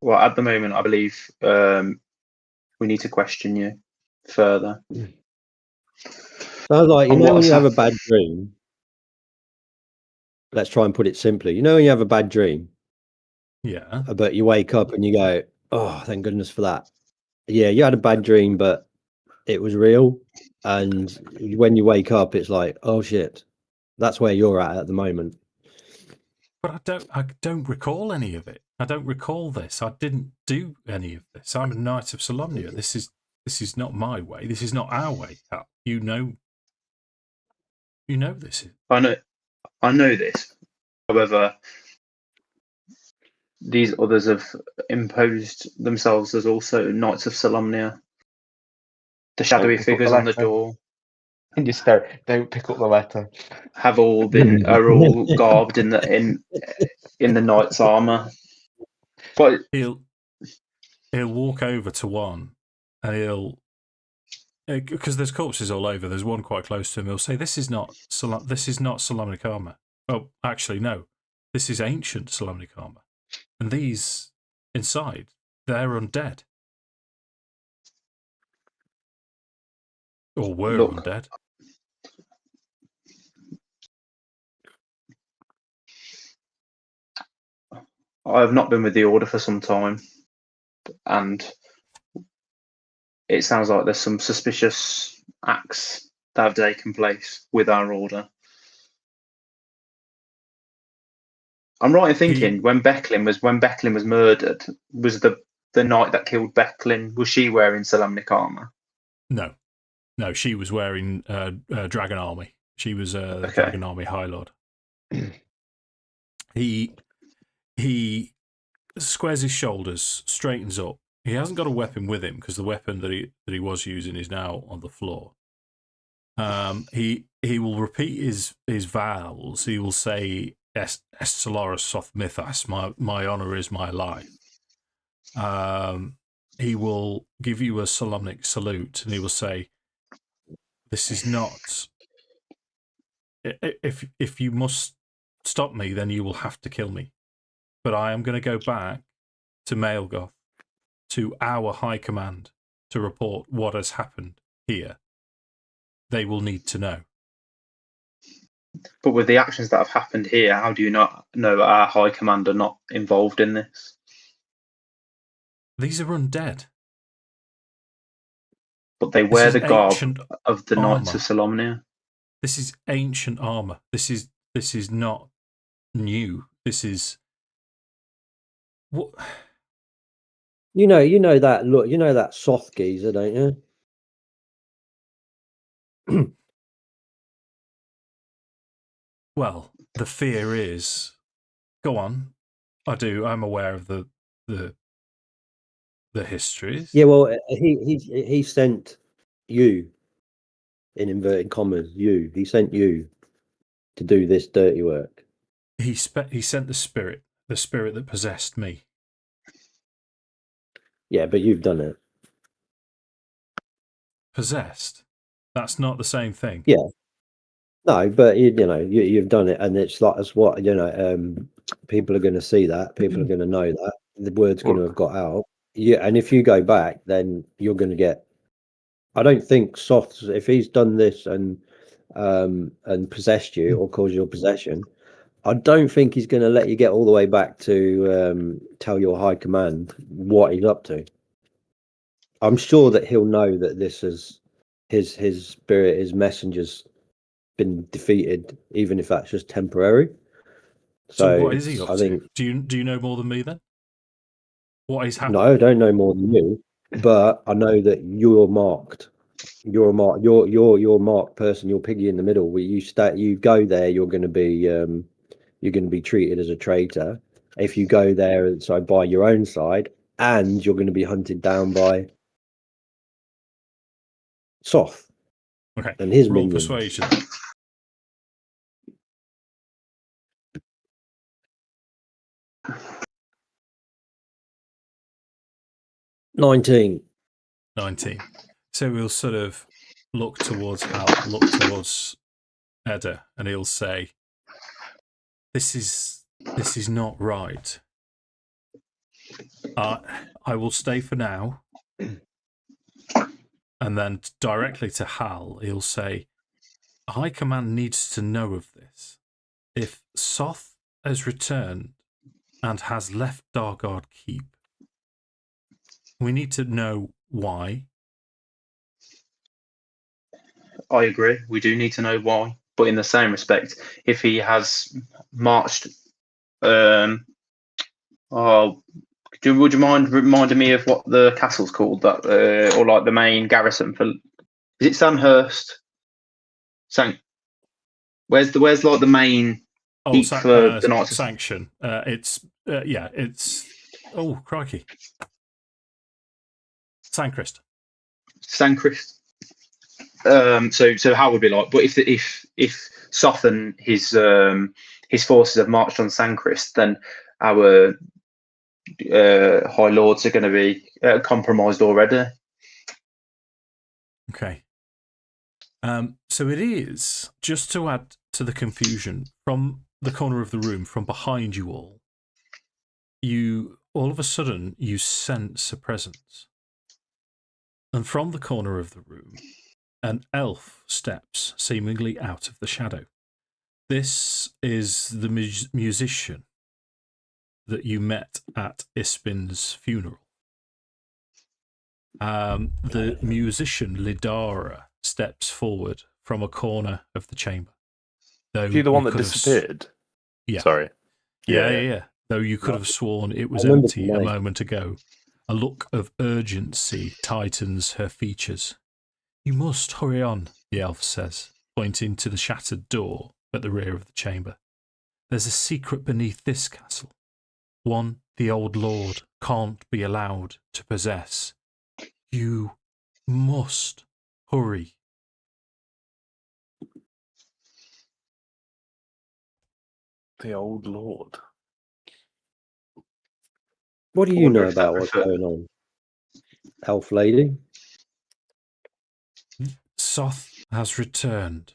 Well, at the moment, I believe we need to question you further. Sounds like, On when what you has have a bad dream, let's try and put it simply. When you have a bad dream, Yeah. but you wake up and you go, oh, thank goodness for that. Yeah, you had a bad dream, but it was real. And when you wake up, it's like, oh shit, that's where you're at the moment. But I don't recall any of it. I don't recall this. I didn't do any of this. I'm a Knight of Solamnia. This is not my way. This is not our way. You know this. I know this. However, these others have imposed themselves as also Knights of Solamnia. The shadowy figures on the door And you stare. Don't pick up the letter. are all garbed in the knight's armor. But He'll walk over to one, and because there's corpses all over. There's one quite close to him. He'll say, "This is not Solamnic armor." Oh, actually, no. This is ancient Solamnic armor, and these inside, they're undead, or were undead. I have not been with the Order for some time, and it sounds like there's some suspicious acts that have taken place with our Order. I'm right in thinking when Becklin was murdered, was the knight that killed Becklin, was she wearing Solamnic armor? No, she was wearing Dragon Army. She was a Dragon Army High Lord. He squares his shoulders, straightens up. He hasn't got a weapon with him because the weapon that he was using is now on the floor. He will repeat his vows. He will say, "Est Solaris soth mythas, my honor is my life." He will give you a Solamnic salute, and he will say, "This is not. If you must stop me, then you will have to kill me. But I am going to go back to Melgoth, to our high command, to report what has happened here. They will need to know." But with the actions that have happened here, how do you not know our high command are not involved in this? These are undead. But they wear the garb of the Knights of Solamnia. This is ancient armor. This is not new. This is what You know that look. You know that soth geezer, don't you? Well, the fear is. Go on. I do. I'm aware of the histories. Yeah, well, he sent you, in inverted commas, he sent you to do this dirty work. He sent the spirit that possessed me. Yeah, but you've done it. Possessed? That's not the same thing. Yeah. No, but you've done it, and it's like, that's what people are going to see that. People are going to know that the word's going to have got out. Yeah, and if you go back, then you're going to get. I don't think Soth's, if he's done this and possessed you or caused your possession, I don't think he's going to let you get all the way back to tell your high command what he's up to. I'm sure that he'll know that this is his spirit, his messengers been defeated, even if that's just temporary. So what is he up I think, to? Do you know more than me then? What is happening? no, I don't know more than you, but I know that you're marked. You're marked. You're marked person. You're piggy in the middle. Where you go there, you're going to be treated as a traitor. If you go there, by your own side, and you're going to be hunted down by Soth. Okay. And his Roll minions. persuasion. 19. 19. So we'll sort of look towards Edda, and he'll say, "This is not right. I will stay for now." And then directly to Hal, he'll say, "High Command needs to know of this. If Soth has returned and has left Dargard Keep, we need to know why." I agree. We do need to know why. But in the same respect, if he has marched, would you mind reminding me of what the castle's called? That or like the main garrison for? Is it Sandhurst? Where's like the main keep for the Knights of Sanction. It's oh crikey, Sanchrist. Sanchrist. So how would it be like? But if Soth and his forces have marched on Sanchrist, then our high lords are going to be compromised already. Okay. So it is, just to add to the confusion, from the corner of the room, from behind you all, all of a sudden you sense a presence. And from the corner of the room, an elf steps seemingly out of the shadow. This is the musician that you met at Ispin's funeral. The musician Lidara steps forward from a corner of the chamber. Is he the one that disappeared? Yeah. Sorry. Yeah. Though you could have sworn it was remember empty a moment ago. A look of urgency tightens her features. "You must hurry on," the elf says, pointing to the shattered door at the rear of the chamber. "There's a secret beneath this castle. One the old lord can't be allowed to possess. You must hurry." The old lord. What do you know about what's going on, elf lady? Soth has returned.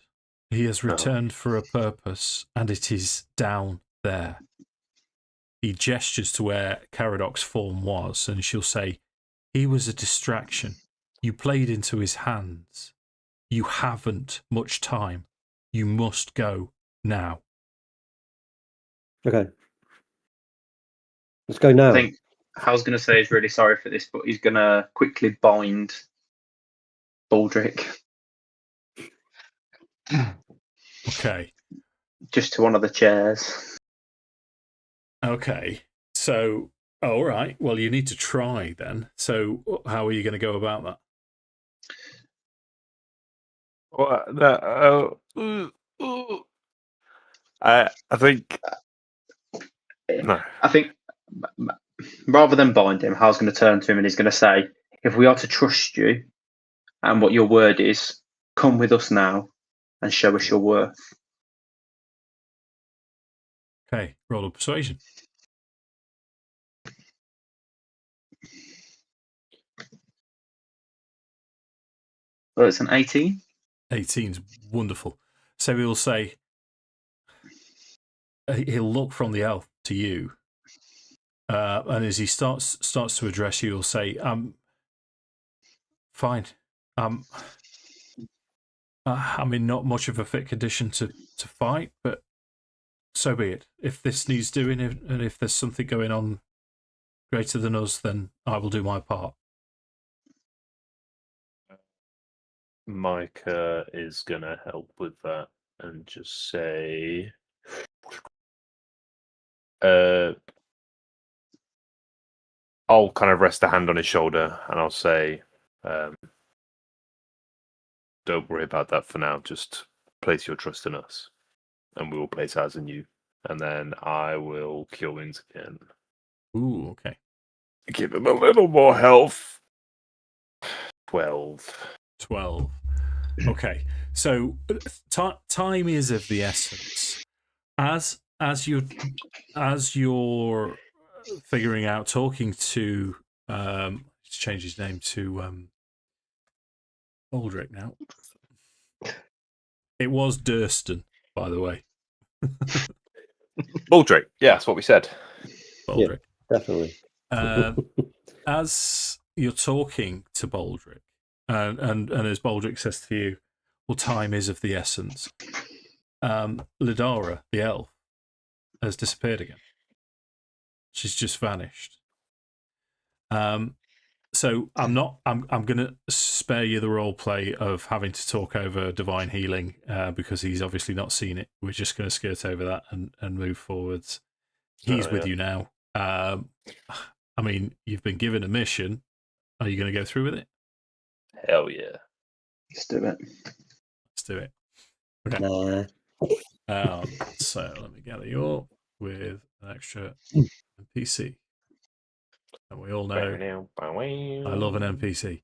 He has returned for a purpose, and it is down there. He gestures to where Caradoc's form was, and she'll say, "He was a distraction. You played into his hands. You haven't much time. You must go now." Okay. Let's go now. I think Hal's going to say he's really sorry for this, but he's going to quickly bind Baldric. Okay. Just to one of the chairs. Okay. So, all right. Well, you need to try then. So, how are you going to go about that? I think. No. I think rather than bind him, Hal's going to turn to him and he's going to say, "If we are to trust you and what your word is, come with us now and show us your worth." Okay. Roll a persuasion. Well, it's an 18. 18's wonderful. So he'll say, he'll look from the elf to you, and as he starts to address you, he'll say, fine. I'm in not much of a fit condition to fight, but so be it. If this needs doing, and if there's something going on greater than us, then I will do my part. Micah is going to help with that and just say, I'll kind of rest a hand on his shoulder and I'll say, don't worry about that for now. Just place your trust in us and we will place ours in you. And then I will cure wounds again. Ooh, okay. Give him a little more health. 12. Okay, so time is of the essence. As you're figuring out, talking to let's change his name to Aldrich now. It was Durston, by the way. Aldrich, yeah, that's what we said. Baldric. Yeah, definitely. As you're talking to Baldric, and as Baldric says to you, well, time is of the essence. Lidara, the elf, has disappeared again. She's just vanished. So I'm going to spare you the role play of having to talk over divine healing because he's obviously not seen it. We're just going to skirt over that and move forwards. He's with you now. I mean, you've been given a mission. Are you going to go through with it? Hell yeah. Let's do it. Let's do it. Okay. Nah. So let me gather you up with an extra NPC. And we all know I love an NPC.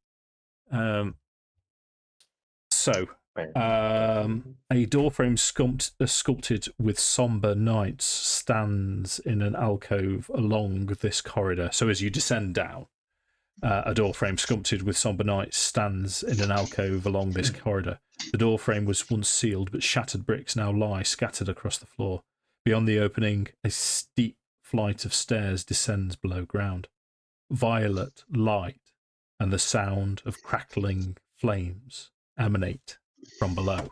A doorframe sculpted with somber knights stands in an alcove along this corridor. So as you descend down, a doorframe sculpted with somber knights stands in an alcove along this corridor. The doorframe was once sealed, but shattered bricks now lie scattered across the floor. Beyond the opening, a steep flight of stairs descends below ground. Violet light and the sound of crackling flames emanate from below.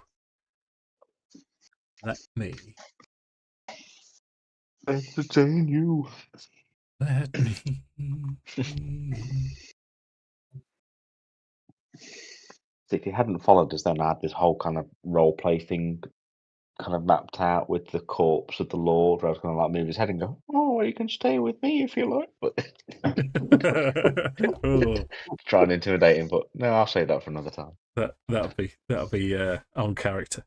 Let me entertain you. Let me. If you hadn't followed us, then I had this whole kind of role play thing kind of mapped out with the corpse of the Lord, where I was going to like move his head and go, "Oh, you can stay with me if you like." But try and intimidate him, but no, I'll save that for another time. That'll be on character.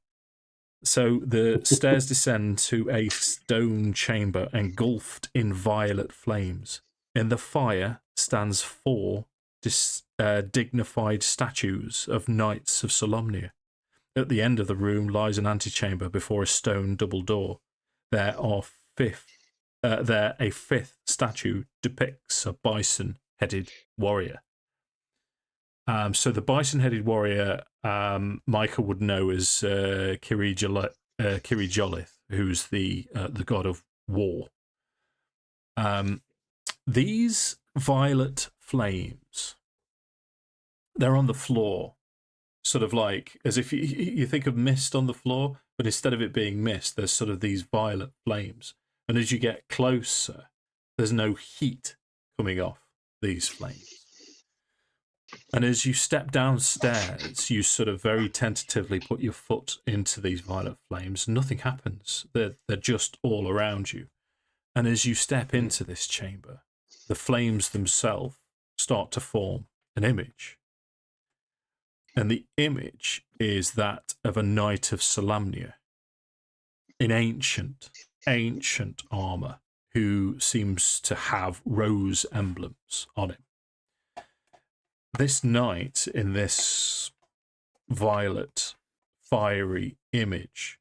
So the stairs descend to a stone chamber engulfed in violet flames. In the fire stands 4 dignified statues of knights of Solamnia. At the end of the room lies an antechamber before a stone double door. There a 5th statue depicts a bison-headed warrior. So the bison-headed warrior, Micah would know as Kirijolith, who's the god of war. These violet flames, they're on the floor, sort of like as if you think of mist on the floor, but instead of it being mist, there's sort of these violet flames. And as you get closer, there's no heat coming off these flames. And as you step downstairs, you sort of very tentatively put your foot into these violet flames. Nothing happens. They're just all around you. And as you step into this chamber, the flames themselves start to form an image. And the image is that of a knight of Solamnia in ancient armor who seems to have rose emblems on him. This knight in this violet, fiery image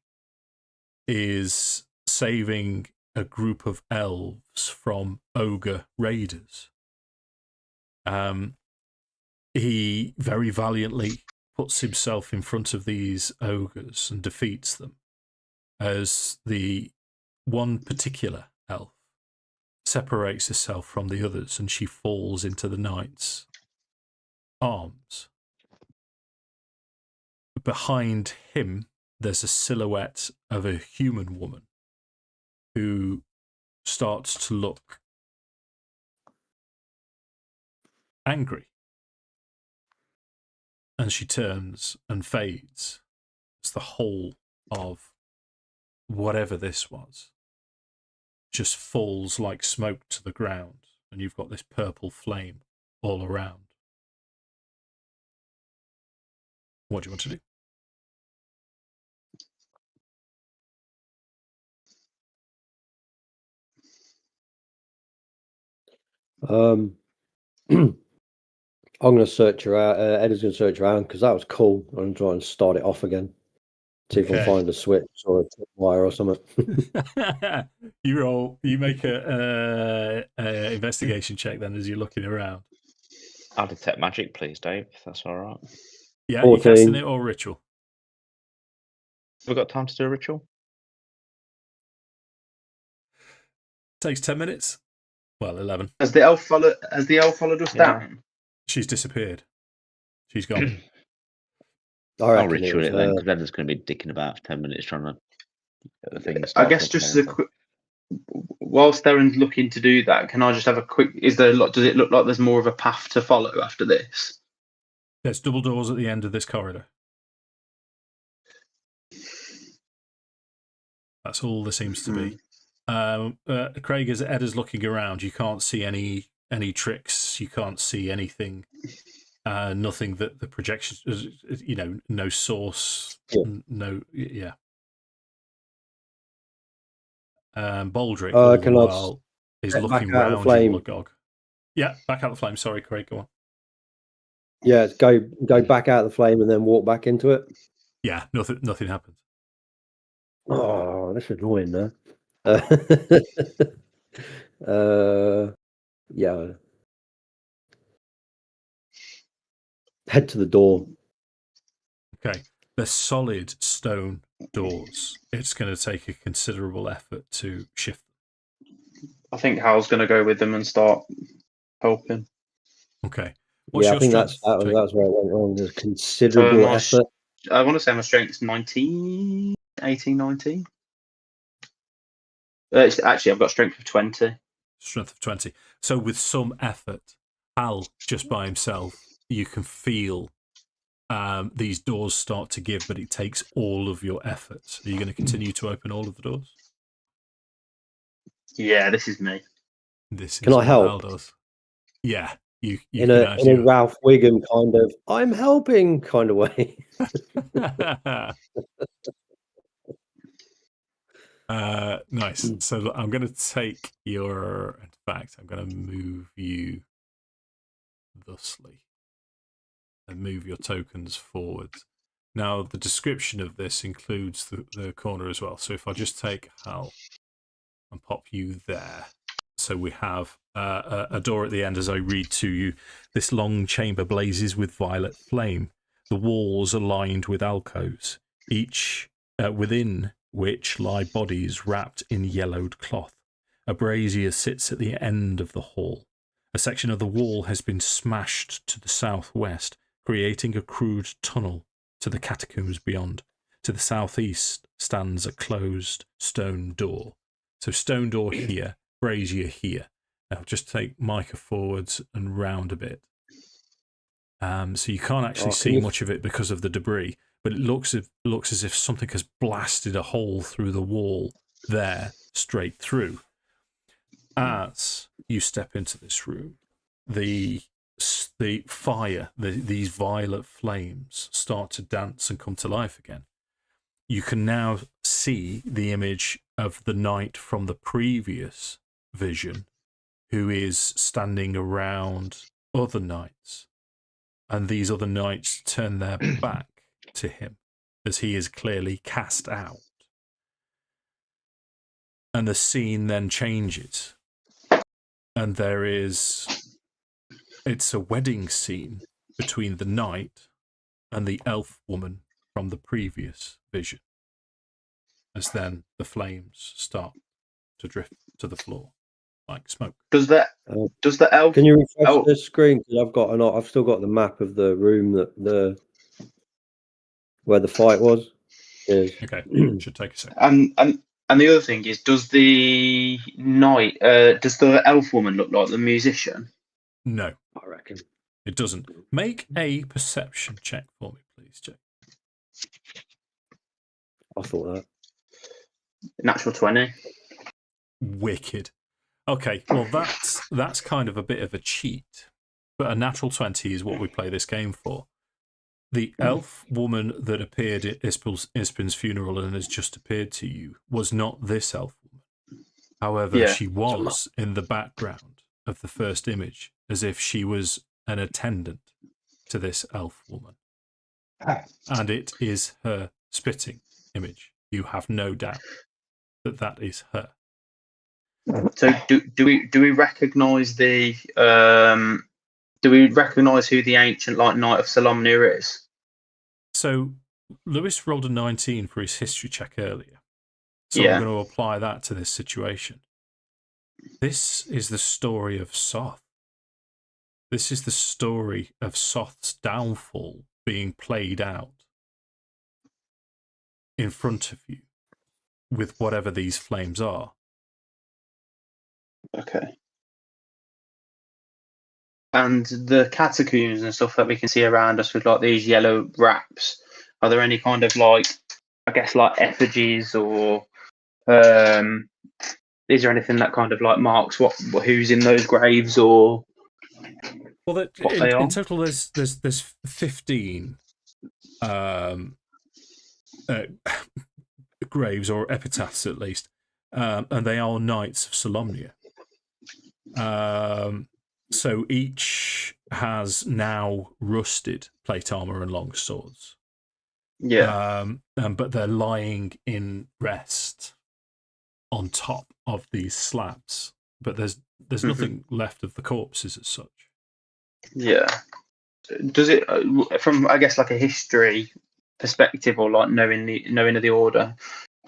is saving a group of elves from ogre raiders. He very valiantly puts himself in front of these ogres and defeats them. as the one particular elf separates herself from the others and she falls into the knight's arms. Behind him, there's a silhouette of a human woman who starts to look angry. And she turns and fades. It's the whole of whatever this was just falls like smoke to the ground, and you've got this purple flame all around. What do you want to do? I'm going to search around. Edda's going to search around because that was cool. I'm going to try and start it off again. See if I find a switch or a wire or something. You make a investigation check then as you're looking around. I'll detect magic, please, Dave, if that's all right. Yeah, you're casting it or ritual? Have we got time to do a ritual? Takes 10 minutes. Well, 11. Has the elf followed us down? She's disappeared. She's gone. I'll ritual it then, because Edda's going to be dicking about for 10 minutes trying to get the thing. I guess just as a quick, whilst Theron's looking to do that, can I just have a quick? Does it look like there's more of a path to follow after this? There's double doors at the end of this corridor. That's all there seems to be. Craig, as Edda's looking around, you can't see any tricks. You can't see anything. Nothing that the projection, no source, no, yeah. Baldric, all the while, is looking round your Logog. Yeah, back out the flame. Sorry, Craig, go on. Yeah, go back out the flame and then walk back into it. Yeah, nothing happens. Oh, that's annoying, though. Yeah. Head to the door. Okay. They're solid stone doors. It's going to take a considerable effort to shift them. I think Hal's going to go with them and start helping. Okay. What's your strength? That was where it went wrong. There's considerable effort. I want to say my strength's 19, 18, 19. Actually, I've got strength of 20. Strength of 20. So with some effort, Hal, just by himself, you can feel these doors start to give, but it takes all of your effort. Are you going to continue to open all of the doors? Yeah, this is me. This is can I help? Hal does. Yeah. You in a Ralph Wiggum kind of I'm helping kind of way. Nice. So I'm going to take your. In fact, I'm going to move you thusly and move your tokens forward. Now, the description of this includes the corner as well. So if I just take Hal and pop you there. So we have a door at the end as I read to you. This long chamber blazes with violet flame. The walls are lined with alcoves, each within which lie bodies wrapped in yellowed cloth. A brazier sits at the end of the hall. A section of the wall has been smashed to the southwest, creating a crude tunnel to the catacombs beyond. To the southeast stands a closed stone door. So stone door here, brazier here. Now just take Micah forwards and round a bit. So you can't actually see much of it because of the debris, but it looks as if something has blasted a hole through the wall there, straight through. As you step into this room, the fire, these violet flames start to dance and come to life again. You can now see the image of the knight from the previous vision, who is standing around other knights, and these other knights turn their back to him as he is clearly cast out. And the scene then changes, and it's a wedding scene between the knight and the elf woman from the previous vision. as then the flames start to drift to the floor like smoke. Does the elf? Can you refresh Oh. the screen? Because I've still got the map of the room where the fight was. Yes. Okay, should take a second. And the other thing is, does the elf woman look like the musician? No, I reckon it doesn't. Make a perception check for me, please, Jake. I thought that. Natural 20. Wicked. Okay, well that's kind of a bit of a cheat, but a natural 20 is what we play this game for. The elf woman that appeared at Ispin's funeral and has just appeared to you was not this elf woman. However, she was in the background of the first image, as if she was an attendant to this elf woman. And it is her spitting image. You have no doubt that is her. So do we recognise do we recognise who the ancient Knight of Solamnia is? So Lewis rolled a 19 for his history check earlier. So Yeah. I'm going to apply that to this situation. This is the story of Soth. This is the story of Soth's downfall being played out in front of you with whatever these flames are. Okay. And the catacombs and stuff that we can see around us with like these yellow wraps, are there any kind of effigies or is there anything that kind of marks who's in those graves or well, in total there's 15 graves or epitaphs at least, and they are knights of Solamnia. So each has now rusted plate armor and long swords. Yeah. But they're lying in rest on top of these slabs. But there's nothing left of the corpses as such. Yeah. Does it from a history perspective or knowing of the order?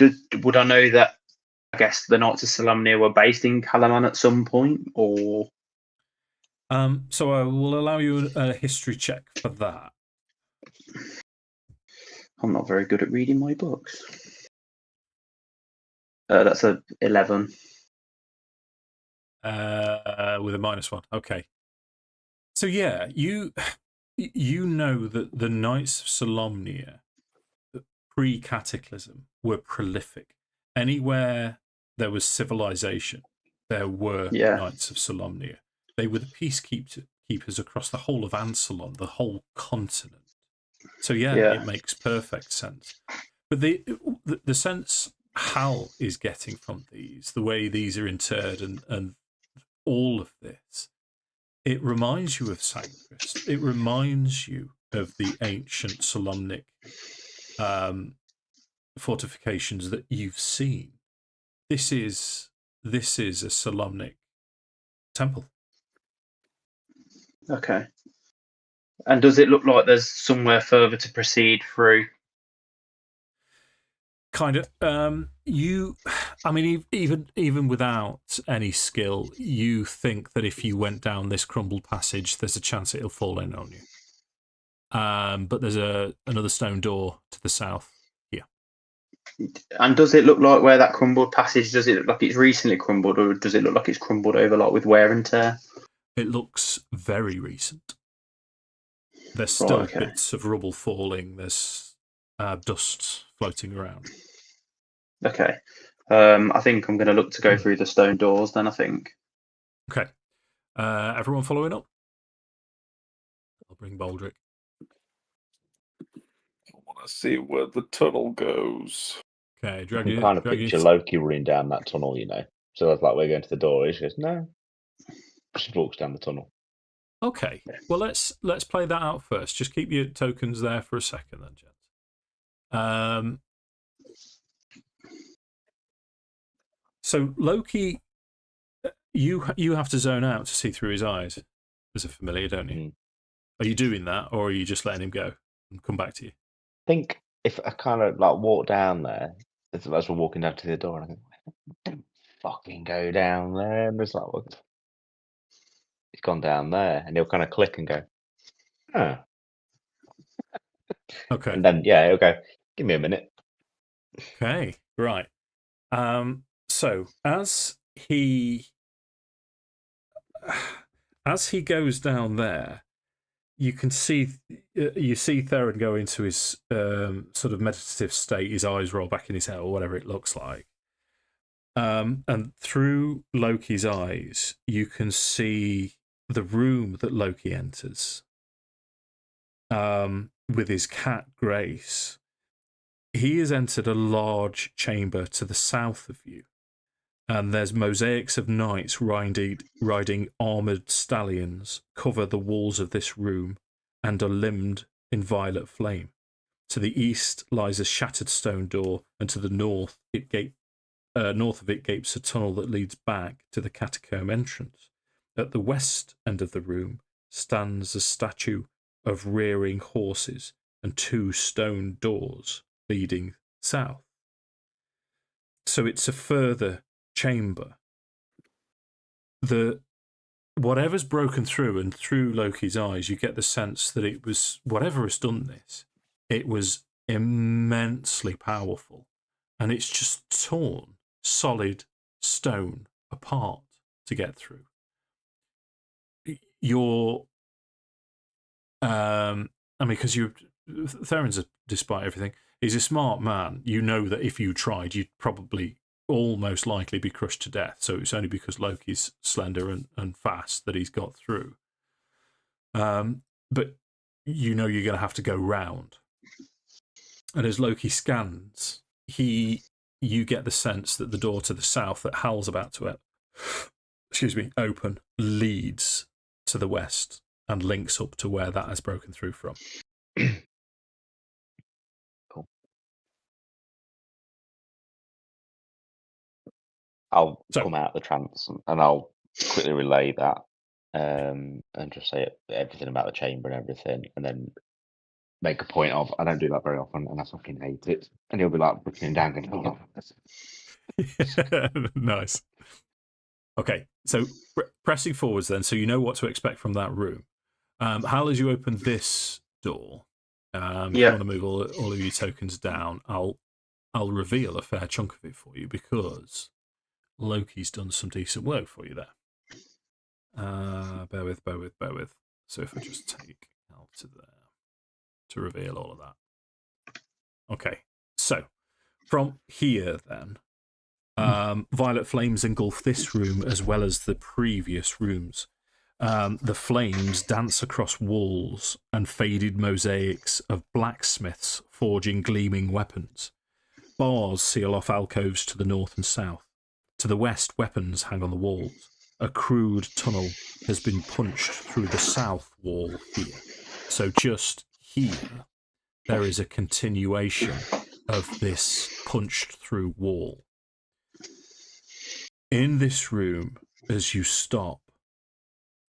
Would I know that the Knights of Solamnia were based in Calaman at some point, or? So I will allow you a history check for that. I'm not very good at reading my books. That's a 11. With a -1. Okay. So yeah, you know that the Knights of Solamnia, pre-Cataclysm, were prolific. Anywhere there was civilization, there were Knights of Solamnia. They were the peacekeepers across the whole of Ansalon, the whole continent. So it makes perfect sense. But the sense Hal is getting from these, the way these are interred and all of this, it reminds you of Sanctus. It reminds you of the ancient Solamnic fortifications that you've seen. This is a Solamnic temple. Okay. And does it look like there's somewhere further to proceed through? Kind of. Even without any skill, you think that if you went down this crumbled passage, there's a chance it'll fall in on you. But there's another stone door to the south here. And does it look like where that crumbled passage, does it look like it's recently crumbled, or does it look like it's crumbled over with wear and tear? It looks very recent. There's still bits of rubble falling. There's dust floating around. Okay. I think I'm going to look to go through the stone doors then, I think. Okay. Everyone following up? I'll bring Baldric. I want to see where the tunnel goes. Okay, I can kind of picture Loki running down that tunnel, So it's like we're going to the door. He goes, no. Just walks down the tunnel. Okay. Well, let's play that out first. Just keep your tokens there for a second, then, gents. So Loki, you have to zone out to see through his eyes as a familiar, don't you? Mm. Are you doing that, or are you just letting him go and come back to you? I think if I kind of walk down there, as we're walking down to the door, and I go, don't fucking go down there. And it's like, well, he's gone down there, and he'll kind of click and go, oh. Okay. And then he'll go, give me a minute. Okay, right. So as he goes down there, you see Theron go into his sort of meditative state. His eyes roll back in his head, or whatever it looks like. And through Loki's eyes, you can see the room that Loki enters. With his cat Grace, he has entered a large chamber to the south of you, and there's mosaics of knights riding armoured stallions cover the walls of this room and are limbed in violet flame. To the east lies a shattered stone door, and to the north north of it gapes a tunnel that leads back to the catacomb entrance. At the west end of the room stands a statue of rearing horses and 2 stone doors leading south. So it's a further chamber. Whatever's broken through, and through Loki's eyes, you get the sense that it was, whatever has done this, it was immensely powerful, and it's just torn solid stone apart to get through. Because Theron's, despite everything, he's a smart man. You know that if you tried, you'd probably almost likely be crushed to death. So it's only because Loki's slender and fast that he's got through. But you know you're going to have to go round. And as Loki scans, you get the sense that the door to the south that Hal's about to open leads to the west and links up to where that has broken through from. Cool. I'll come out of the trance and I'll quickly relay that and just say everything about the chamber and everything, and then make a point of, I don't do that very often and I fucking hate it. And he'll be like looking down and going, oh. Nice. Okay, so pressing forwards then, so you know what to expect from that room. Hal, as you open this door, if you want to move all of your tokens down, I'll reveal a fair chunk of it for you, because Loki's done some decent work for you there. Bear with. So if I just take Hal to there to reveal all of that. Okay, so from here then, violet flames engulf this room as well as the previous rooms. The flames dance across walls and faded mosaics of blacksmiths forging gleaming weapons. Bars seal off alcoves to the north and south. To the west, weapons hang on the walls. A crude tunnel has been punched through the south wall here. So just here, there is a continuation of this punched through wall. In this room, as you stop,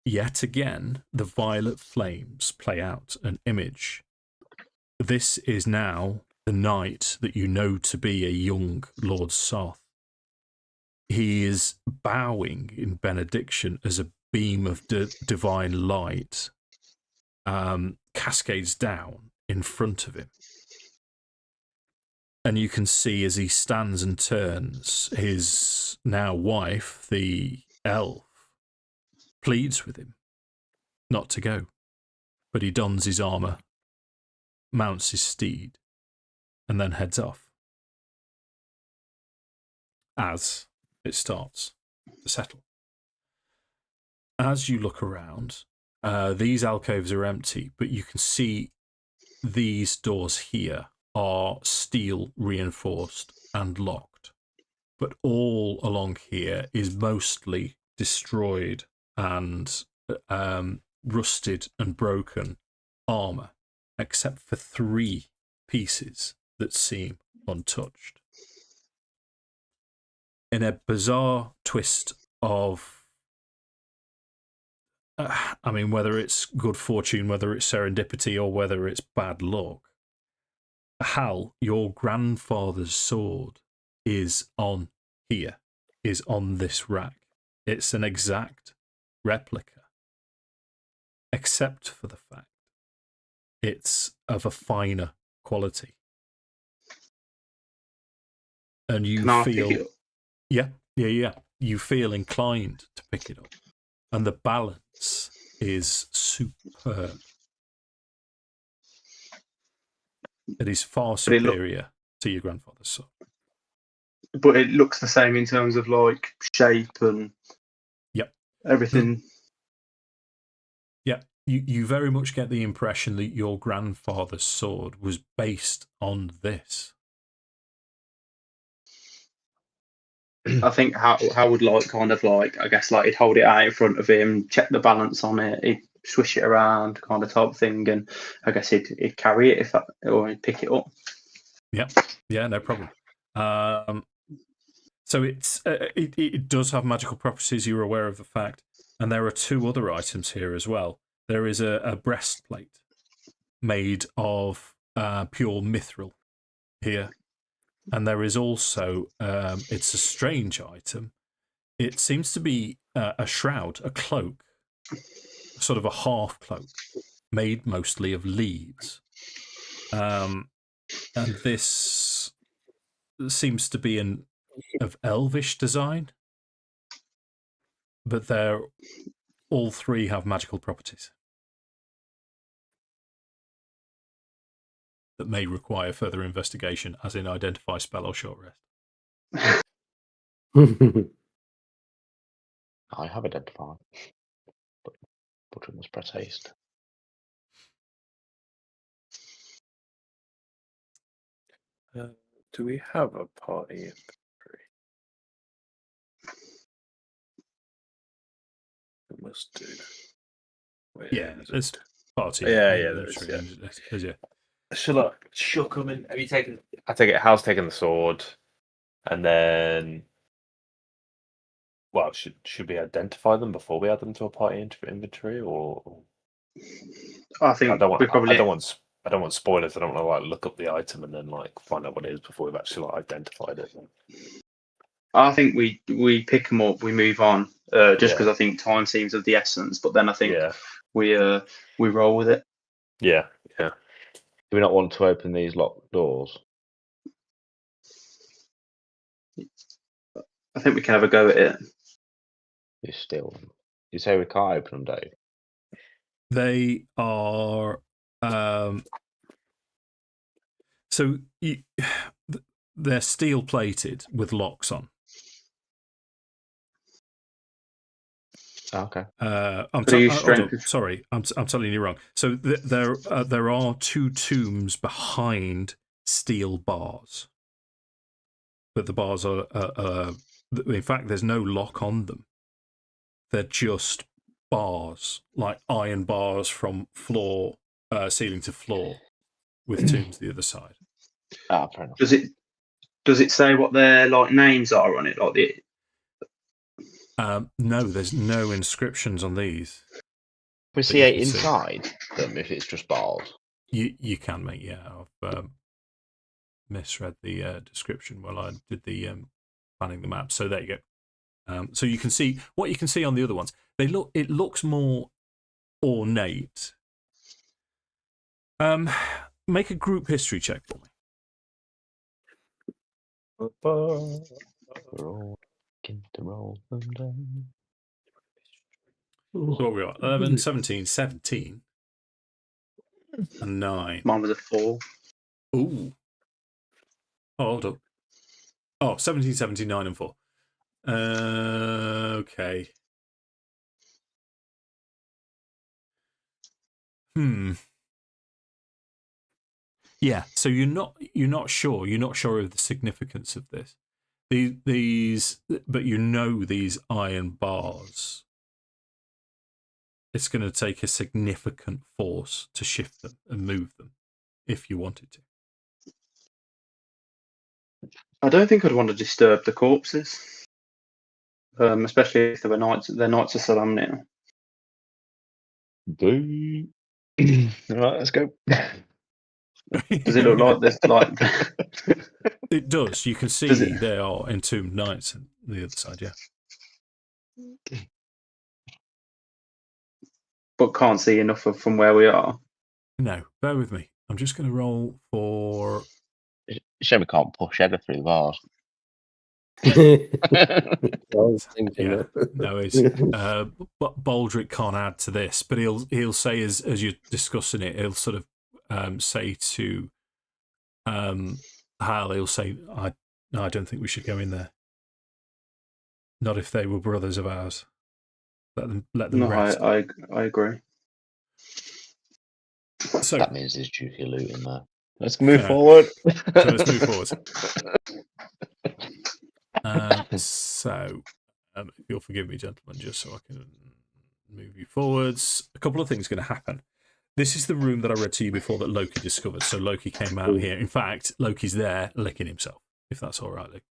yet again, the violet flames play out an image. This is now the knight that you know to be a young Lord Soth. He is bowing in benediction as a beam of divine light cascades down in front of him. And you can see as he stands and turns, his now wife, the elf, pleads with him not to go. But he dons his armour, mounts his steed, and then heads off. As it starts to settle. As you look around, these alcoves are empty, but you can see these doors here are steel reinforced and locked. But all along here is mostly destroyed and rusted and broken armour, except for 3 pieces that seem untouched. In a bizarre twist of, whether it's good fortune, whether it's serendipity, or whether it's bad luck, Hal, your grandfather's sword is on here, is on this rack. It's an exact replica, except for the fact it's of a finer quality. And you feel, yeah, you feel inclined to pick it up. And the balance is superb. It is far superior to your grandfather's sword. But it looks the same in terms of like shape and everything. Yeah, you very much get the impression that your grandfather's sword was based on this. I think how would like kind of like, I guess like he'd hold it out in front of him, check the balance on it, he'd swish it around, kind of type thing, and I guess he'd carry it or he'd pick it up. Yeah, no problem. So it does have magical properties. You're aware of the fact, and there are two other items here as well. There is a breastplate made of pure mithril here. And there is also, it's a strange item. It seems to be a shroud, a cloak, sort of a half cloak, made mostly of leaves. And this seems to be of elvish design. But all three have magical properties that may require further investigation, as in identify, spell, or short rest. I have identified, but we must press haste. Do we have a party inventory? We must do. Yeah, there's party. Yeah. Shall I shook them in? Have you taken? I take it. Hal's taken the sword, and then, well, should we identify them before we add them to a party inventory, or? I think I don't want spoilers. I don't want to like look up the item and then like find out what it is before we've actually like identified it. I think we pick them up, we move on, just because I think time seems of the essence. But then I think we roll with it. Yeah. Do we not want to open these locked doors? I think we can have a go at it. You say we can't open them, Dave? They are. So they're steel plated with locks on. Okay. I'm telling you wrong. So there are two tombs behind steel bars, but the bars are in fact there's no lock on them. They're just bars, like iron bars from ceiling to floor, with tombs the other side. Ah, fair enough. Does it say what their like names are on it? Like the no, there's no inscriptions on these. We see it inside them if it's just bars. You can, mate. Yeah, I've misread the description while I did the planning the map. So there you go. So you can see what you can see on the other ones. It looks more ornate. Make a group history check for me. We're all to roll them down. So what we got? 11, 17, 17, and 9. Mine was a 4. Ooh. Oh, hold up. Oh, 17, 17, 9, and 4. Okay. Yeah, so you're not sure. You're not sure of the significance of this. But you know these iron bars. It's going to take a significant force to shift them and move them, if you wanted to. I don't think I'd want to disturb the corpses, especially if they were knights. They're knights of Solamnia. Right, let's go. Does it look like this? Like It does. You can see there are entombed knights on the other side, yeah. But can't see enough of from where we are. No, bear with me. I'm just going to roll for... Shame we can't push Edda through the bars. I was thinking Yeah, that. no, it's... but Baldric can't add to this, but he'll say as you're discussing it, he'll sort of say to Hal, he'll say, I don't think we should go in there. Not if they were brothers of ours. Let them rest. I agree. So that means there's juicy loot in there. Let's move forward. So let's move forward. If you'll forgive me, gentlemen, just so I can move you forwards. A couple of things are going to happen. This is the room that I read to you before that Loki discovered. So Loki came out here. In fact, Loki's there licking himself, if that's all right, Luke.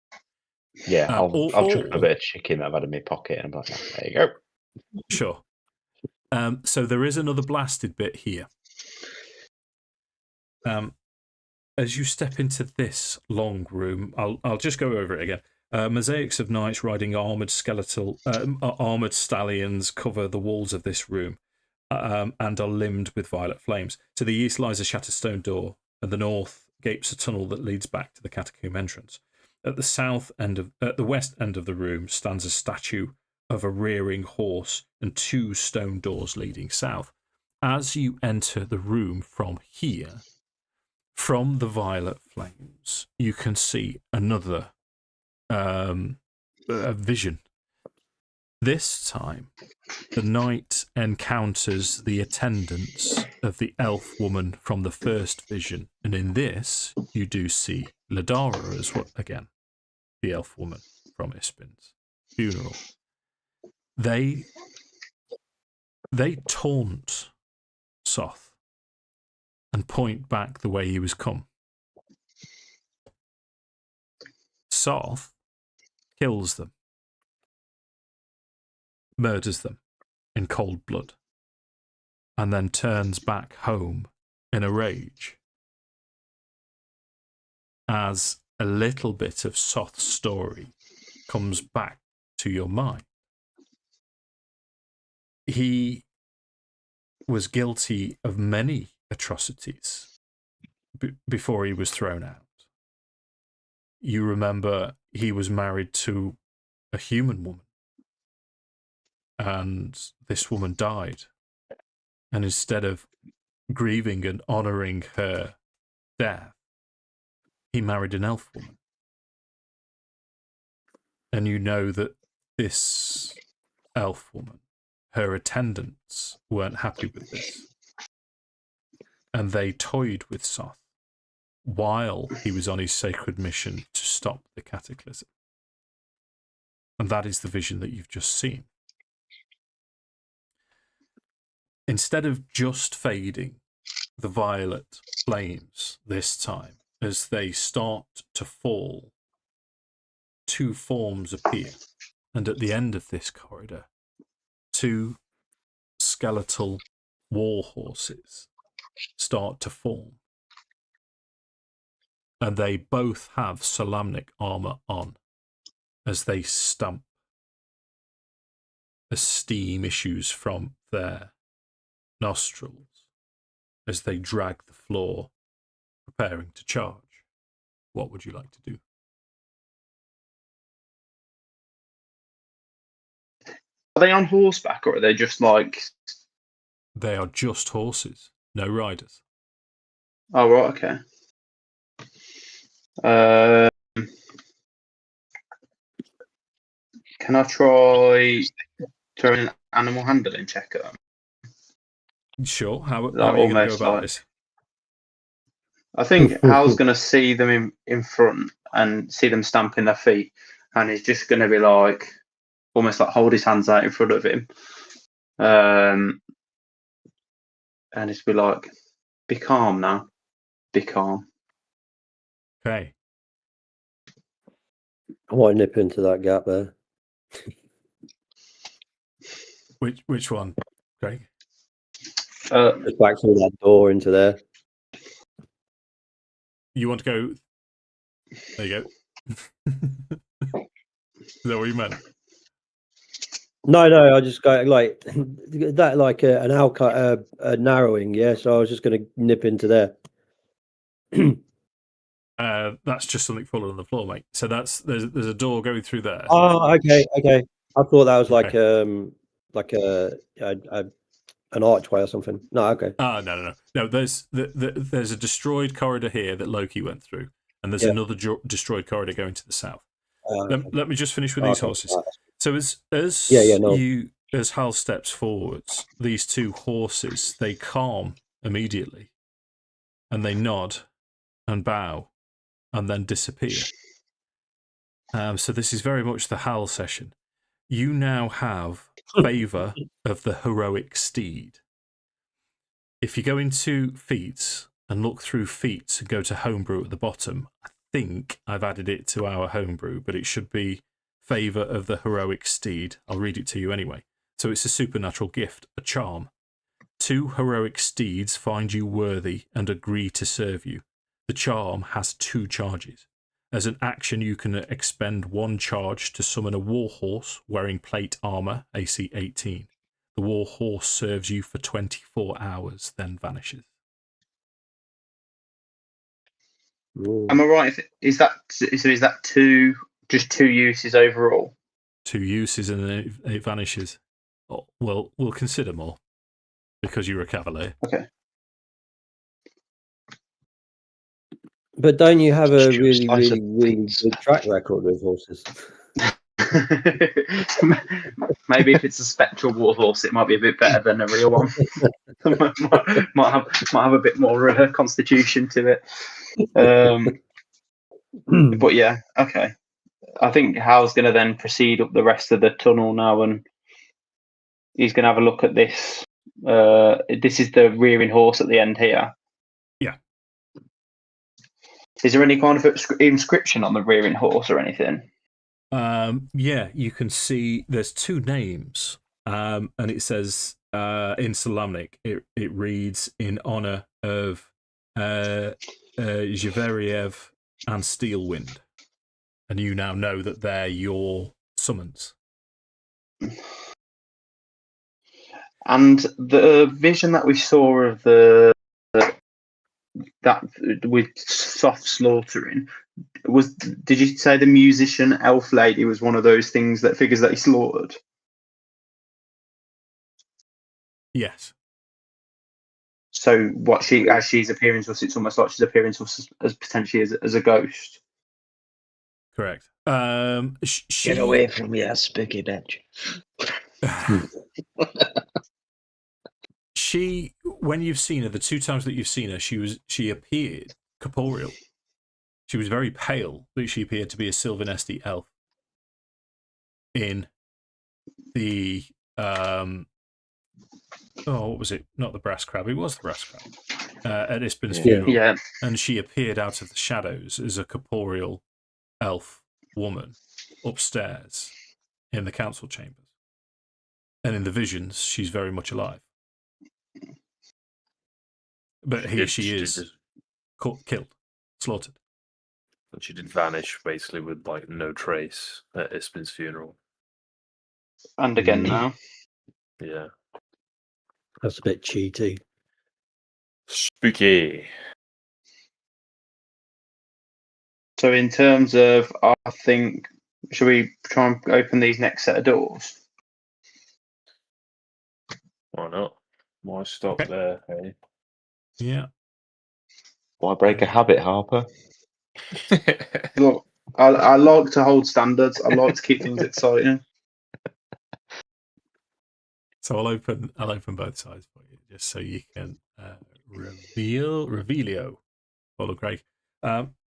Yeah, I'll chuck a bit of chicken that I've had in my pocket and I'm like, there you go. Sure. So there is another blasted bit here. As you step into this long room, I'll just go over it again. Mosaics of knights riding armored stallions cover the walls of this room, and are limned with violet flames. To the east lies a shattered stone door, and the north gapes a tunnel that leads back to the catacomb entrance. At the west end of the room stands a statue of a rearing horse and 2 stone doors leading south. As you enter the room from here, from the violet flames, you can see another vision. This time, the knight encounters the attendants of the elf woman from the first vision, and in this, you do see Ladara as well again, the elf woman from Ispin's funeral. They taunt Soth and point back the way he was come. Soth kills them, murders them in cold blood, and then turns back home in a rage. As a little bit of Soth's story comes back to your mind. He was guilty of many atrocities before he was thrown out. You remember he was married to a human woman, and this woman died. And instead of grieving and honouring her death, he married an elf woman. And you know that this elf woman, her attendants, weren't happy with this. And they toyed with Soth while he was on his sacred mission to stop the cataclysm. And that is the vision that you've just seen. Instead of just fading, the violet flames this time, as they start to fall, 2 forms appear. And at the end of this corridor, 2 skeletal war horses start to form. And they both have Solamnic armour on as they stamp, as steam issues from their nostrils as they drag the floor, preparing to charge. What would you like to do? Are they on horseback, or are they just like... They are just horses, no riders. Oh, right, okay. Can I try throwing an animal handling check at them? Sure. How are you going to go about this? I think Hal's going to see them in front and see them stamping their feet, and he's just going to be like, almost like hold his hands out in front of him, and he's be like, "Be calm now, be calm." Okay. I might nip into that gap there. Which one, Greg? Just back through that door into there. You want to go There you go. Is that what you meant? No, I just got like that, like a narrowing. Yeah, so I was just going to nip into there. That's just something falling on the floor, mate. So there's a door going through there. Oh, okay. I thought that was like Okay. like an archway or something. No, okay. No. There's a destroyed corridor here that Loki went through, and there's Yeah. another destroyed corridor going to the south. Okay. Let me just finish with these Okay. horses. So as Hal steps forwards, these two horses, they calm immediately, and they nod and bow, and then disappear. So this is very much the Hal session. You now have favour of the heroic steed. If you go into feats and look through feats and go to homebrew at the bottom, I think I've added it to our homebrew, but it should be favour of the heroic steed. I'll read it to you anyway. So it's a supernatural gift, a charm. 2 heroic steeds find you worthy and agree to serve you. The charm has 2 charges. As an action, you can expend 1 charge to summon a warhorse wearing plate armour, AC 18. The warhorse serves you for 24 hours, then vanishes. Am I right? Is that 2 uses overall? 2 uses and then it vanishes. Oh, well, we'll consider more because you're a Cavalier. Okay. But don't you have a really good track record with horses? Maybe if it's a spectral warhorse, it might be a bit better than a real one. might have a bit more constitution to it. But yeah, okay. I think Hal's going to then proceed up the rest of the tunnel now, and he's going to have a look at this. This is the rearing horse at the end here. Yeah. Is there any kind of inscription on the rearing horse or anything? Yeah, you can see there's 2 names, and it says in Solamnic, it reads in honor of Javeriev and Steelwind, and you now know that they're your summons. And the vision that we saw of that with soft slaughtering did you say the musician elf lady was one of those figures that he slaughtered? Yes. So she's appearing to us, it's almost like she's appearing to us as potentially as a ghost. Correct. Get away from me, spooky bitch. She, when you've seen her, the 2 times that you've seen her, she appeared corporeal. She was very pale, but she appeared to be a Sylvanesty elf. In the what was it? Not the brass crab. It was the brass crab at Ispin's funeral. Yeah. And she appeared out of the shadows as a corporeal elf woman upstairs in the council chambers. And in the visions, she's very much alive. But here she is, killed, slaughtered. And she did vanish, basically, with like no trace at Ispin's funeral. And again now. Yeah. That's a bit cheaty. Spooky. So in terms of, I think, should we try and open these next set of doors? Why not? Why stop there? Hey? Yeah. Why break a habit, Harper? Look, I like to hold standards. I like to keep things exciting. So I'll open both sides for you, just so you can revealio. Follow Greg.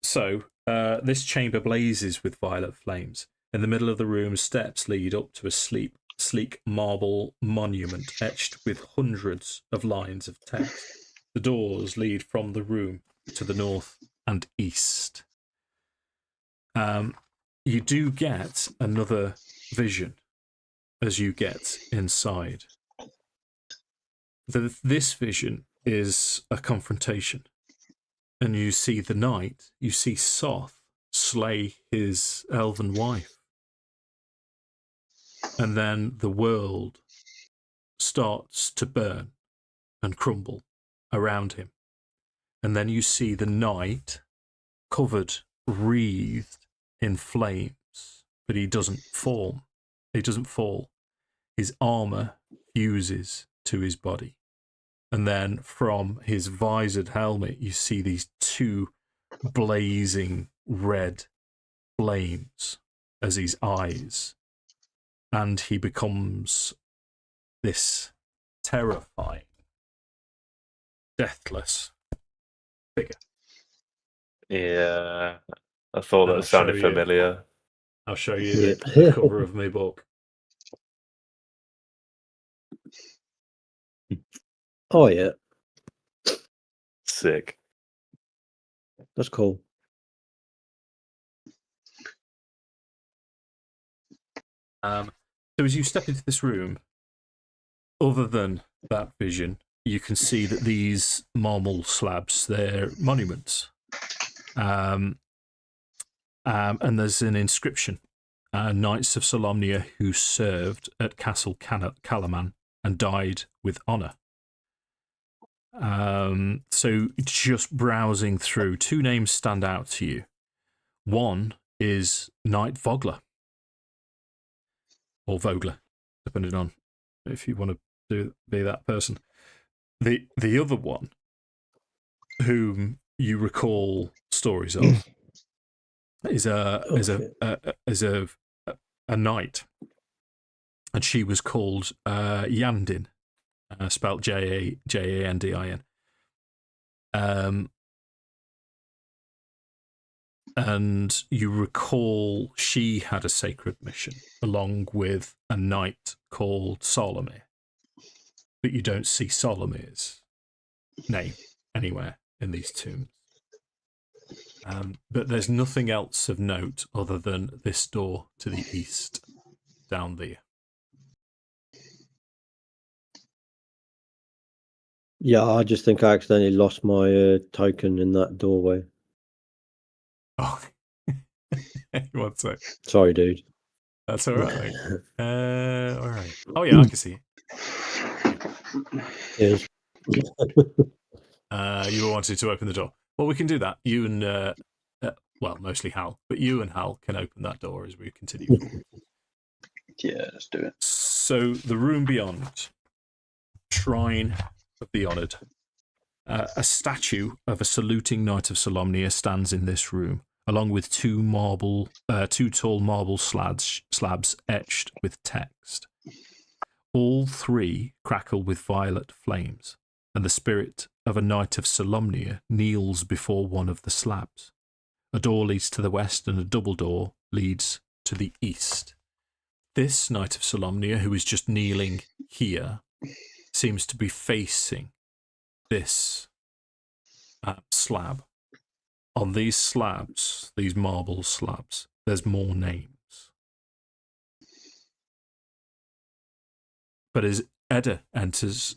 So this chamber blazes with violet flames. In the middle of the room, steps lead up to a sleek marble monument etched with hundreds of lines of text. The doors lead from the room to the north and east. You do get another vision as you get inside. This vision is a confrontation. And you see the knight, you see Soth slay his elven wife. And then the world starts to burn and crumble around him. And then you see the night covered, wreathed in flames, but he doesn't fall. He doesn't fall. His armor fuses to his body. And then from his visored helmet, you see these two blazing red flames as his eyes. And he becomes this terrifying, deathless figure. Yeah, I thought I'll that sounded show you. familiar. I'll show you the cover of my book. Oh yeah, Sick. that's cool. So as you step into this room, other than that vision, you can see that these marble slabs, they're monuments. And there's an inscription. Knights of Solamnia who served at Castle Calaman and died with honour. So just browsing through, two names stand out to you. One is Knight Vogler. Or Vogler, depending on if you want to be that person. The other one, whom you recall stories of, is a knight, and she was called Yandin, spelt Jandin. And you recall she had a sacred mission along with a knight called Solamnia, but you don't see Solamia's name anywhere in these tombs. But there's nothing else of note other than this door to the east down there. Yeah, I just think I accidentally lost my token in that doorway. Oh, one sec. Sorry, dude. That's all right. All right. Oh yeah, I can see Yes. you were wanting to open the door. Well, we can do that. You and well, mostly Hal, but you and Hal can open that door as we continue forward. Yeah, let's do it. So the room beyond, Shrine of the Honoured. A statue of a saluting Knight of Solamnia stands in this room, along with two tall marble slabs etched with text. All three crackle with violet flames, and the spirit of a Knight of Solamnia kneels before one of the slabs. A door leads to the west, and a double door leads to the east. This Knight of Solamnia, who is just kneeling here, seems to be facing this slab. On these slabs, these marble slabs, there's more names. But as Edda enters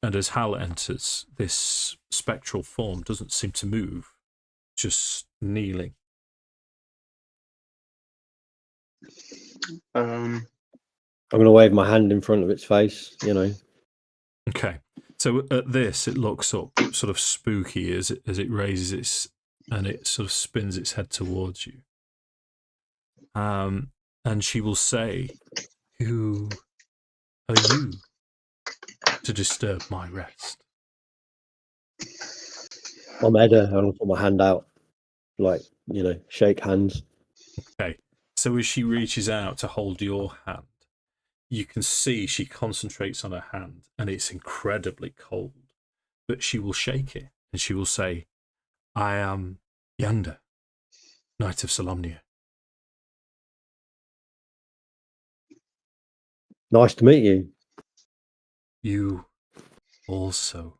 and as Hal enters, this spectral form doesn't seem to move, just kneeling. I'm going to wave my hand in front of its face, you know. Okay. So at this, it looks up, sort of spooky as it raises its, and it sort of spins its head towards you. And she will say, "Who are you to disturb my rest?" I'm Edda, and I'll put my hand out, like, you know, shake hands. Okay. So as she reaches out to hold your hand, you can see she concentrates on her hand, and it's incredibly cold. But she will shake it, and she will say, "I am Yanda, Knight of Solamnia." Nice to meet you. You also.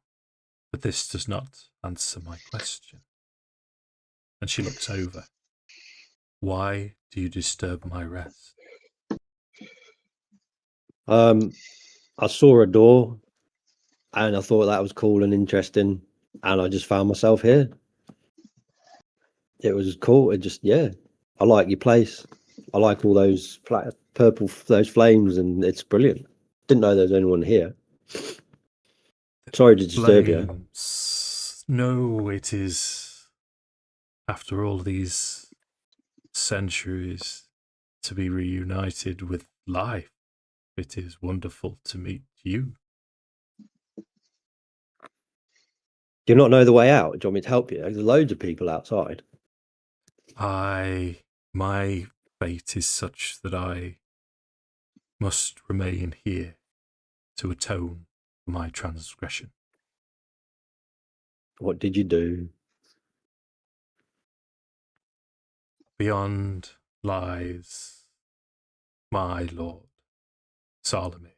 But this does not answer my question. And she looks over. Why do you disturb my rest? I saw a door, and I thought that was cool and interesting, and I just found myself here. It was cool. It just, yeah, I like your place. I like all those purple, those flames, and it's brilliant. Didn't know there was anyone here. Sorry to disturb you. No, it is, after all these centuries, to be reunited with life. It is wonderful to meet you. Do you not know the way out? Do you want me to help you? There's loads of people outside. My fate is such that I must remain here to atone for my transgression. What did you do? Beyond lies my lord, Solamnia.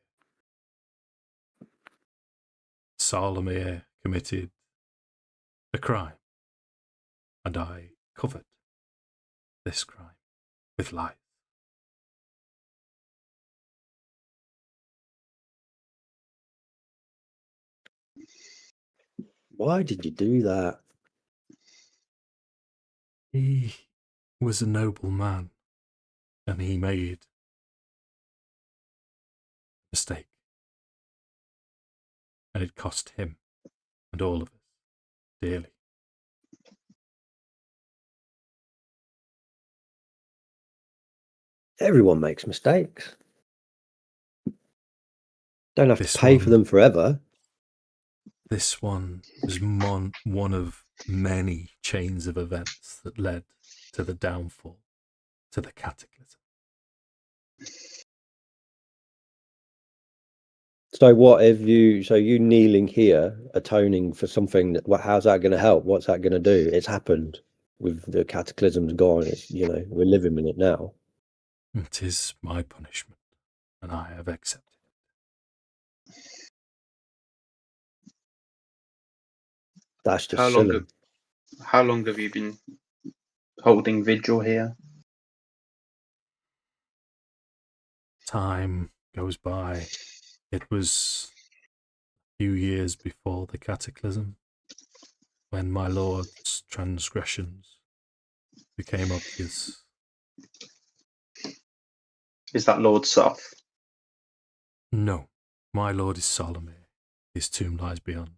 Solamnia committed a crime, and I covered this crime with lies. Why did you do that? He was a noble man, and he made a mistake. And it cost him and all of us dearly. Everyone makes mistakes. Don't have to pay for them forever. This one was one of many chains of events that led to the downfall, to the cataclysm. So what have you? So you kneeling here, atoning for something? How's that going to help? What's that going to do? It's happened. With the cataclysm's gone. It's, we're living in it now. It is my punishment, and I have accepted it. That's just silly. How long have you been holding vigil here? Time goes by. It was a few years before the cataclysm, when my lord's transgressions became obvious. Is that Lord Soth? No, my lord is Solamnia. His tomb lies beyond.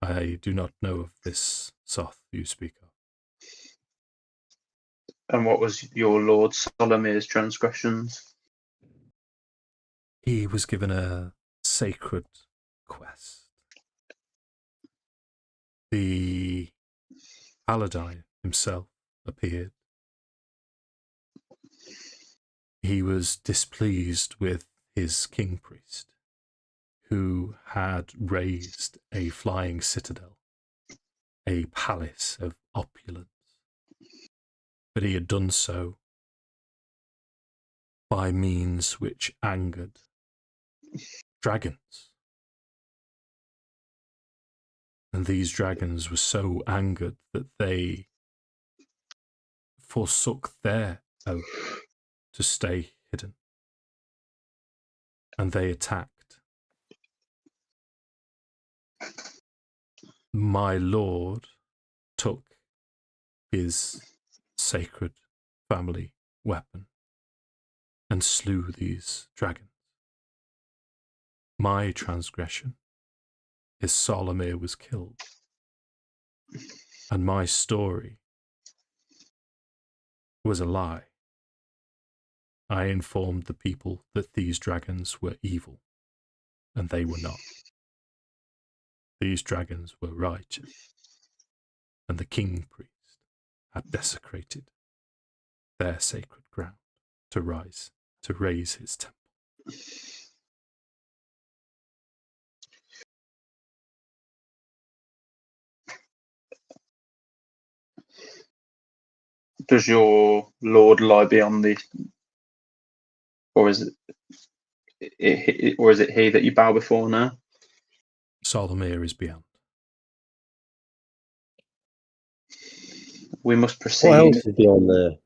I do not know of this soth you speak of. And what was your Lord Solamia's transgressions? He was given a sacred quest. The Paladine himself appeared. He was displeased with his king priest, who had raised a flying citadel, a palace of opulence. But he had done so by means which angered dragons. And these dragons were so angered that they forsook their oath to stay hidden. And they attacked. My lord took his sacred family weapon and slew these dragons. My transgression is Solamnia was killed, and my story was a lie. I informed the people that these dragons were evil, and they were not. These dragons were righteous, and the king priest had desecrated their sacred ground to raise his temple. Does your lord lie beyond the, or is it he that you bow before now? Solamnia is beyond. We must proceed. What else is beyond there?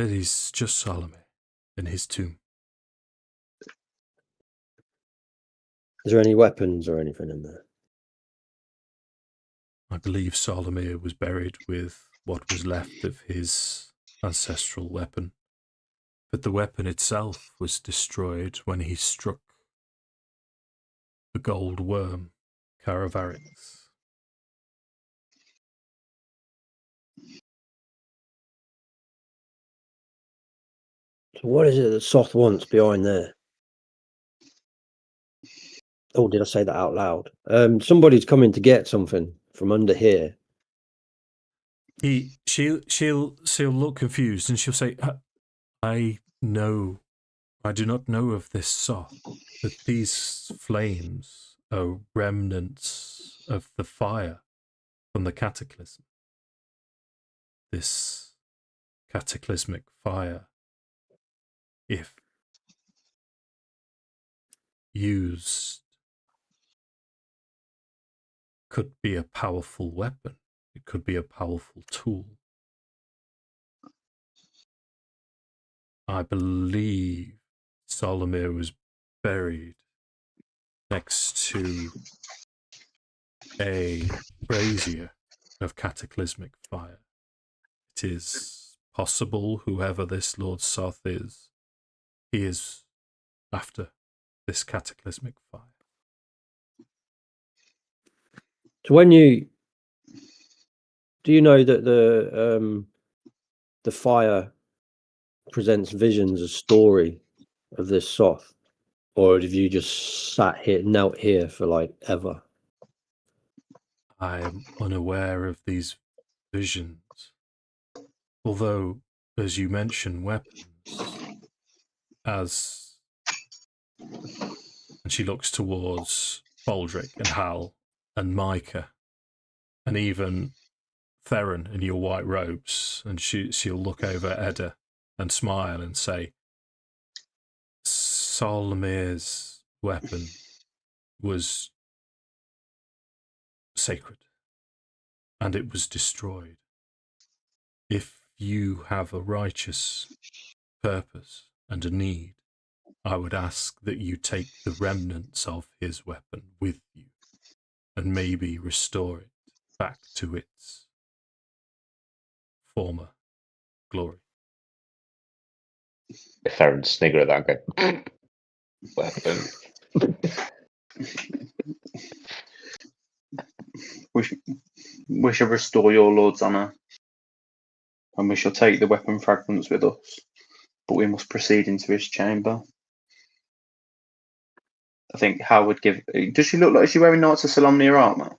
It is just Solamnia in his tomb. Is there any weapons or anything in there? I believe Solamnia was buried with what was left of his ancestral weapon, but the weapon itself was destroyed when he struck the gold worm, Caravarix. So what is it that Soth wants behind there? Oh, did I say that out loud? Somebody's coming to get something from under here. She'll look confused and she'll say, I do not know of this Soth, but these flames are remnants of the fire from the cataclysm. This cataclysmic fire, if used, could be a powerful weapon. It could be a powerful tool. I believe Solamnia was buried next to a brazier of cataclysmic fire. It is possible whoever this Lord Soth is, he is after this cataclysmic fire. So do you know that the fire presents visions, a story of this Soth, or have you just knelt here for like ever? I am unaware of these visions, although, as you mention, weapons, and she looks towards Baldric and Hal and Micah, and even Theron in your white robes, and she'll look over Edda and smile and say, Solamnia's weapon was sacred, and it was destroyed. If you have a righteous purpose and a need, I would ask that you take the remnants of his weapon with you and maybe restore it back to its former glory. Theron snigger at that and go, weapon. We shall restore your lord's honour, and we shall take the weapon fragments with us, but we must proceed into his chamber. I think Hal would give... Does she look like she's wearing Knights of Solamnia armour?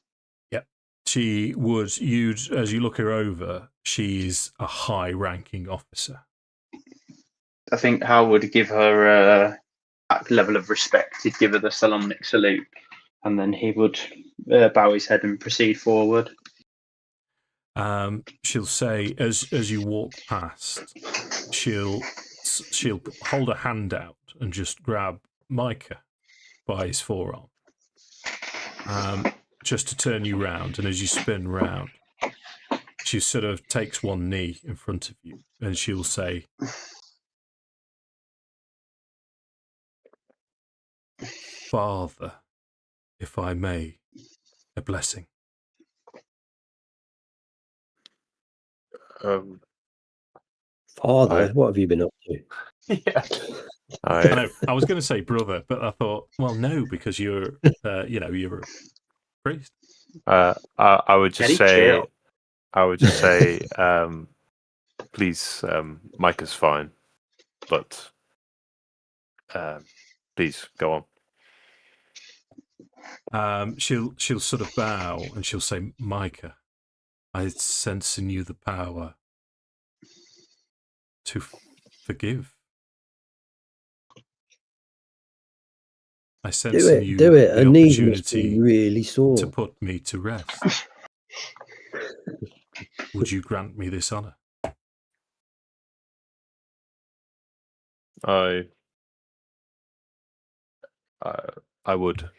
Yep. She would, as you look her over, she's a high-ranking officer. I think Hal would give her that level of respect. He'd give her the Solomnic salute, and then he would bow his head and proceed forward. She'll say, as you walk past, she'll hold a hand out and just grab Micah by his forearm, just to turn you round. And as you spin round, she sort of takes one knee in front of you, and she'll say, Father, if I may, a blessing. Father, what have you been up to? Yeah. I was going to say brother, but I thought, well, no, because you're a priest. I would just say, please, Micah's fine, but please go on. She'll sort of bow and she'll say, Micah, I sense in you the power to forgive. I sense in you the opportunity really sore to put me to rest. Would you grant me this honour? I would.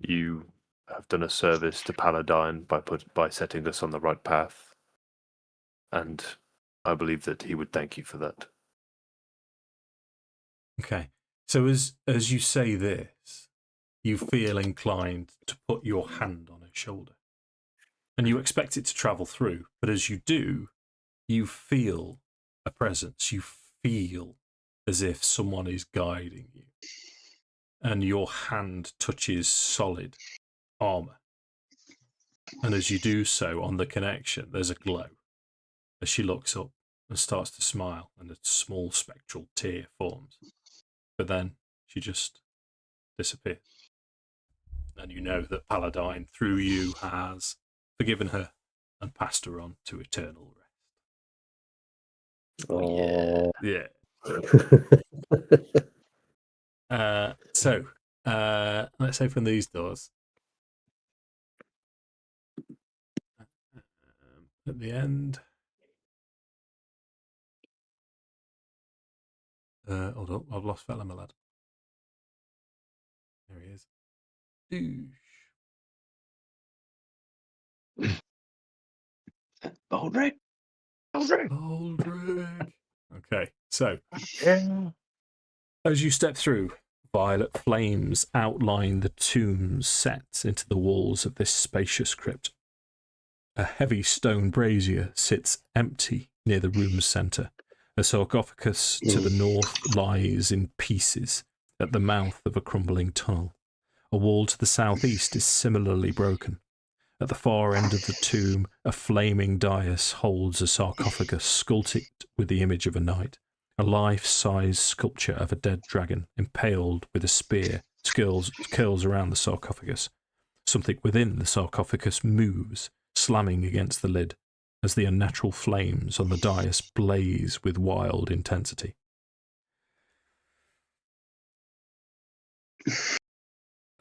You have done a service to Paladine by setting us on the right path, and I believe that he would thank you for that. Okay. So as you say this, you feel inclined to put your hand on her shoulder. and you expect it to travel through, but as you do, you feel a presence. You feel as if someone is guiding you, and your hand touches solid armor. And as you do so on the connection, there's a glow as she looks up and starts to smile, and a small spectral tear forms. But then she just disappears. And you know that Paladine, through you, has forgiven her and passed her on to eternal rest. Oh, Yeah. So, let's open these doors. At the end. Hold on, I've lost fella, my lad. There he is. Baldrick. Okay, so as you step through, violet flames outline the tombs set into the walls of this spacious crypt. A heavy stone brazier sits empty near the room's centre. A sarcophagus to the north lies in pieces at the mouth of a crumbling tunnel. A wall to the southeast is similarly broken. At the far end of the tomb, a flaming dais holds a sarcophagus sculpted with the image of a knight. A life-size sculpture of a dead dragon, impaled with a spear, curls around the sarcophagus. Something within the sarcophagus moves, slamming against the lid, as the unnatural flames on the dais blaze with wild intensity.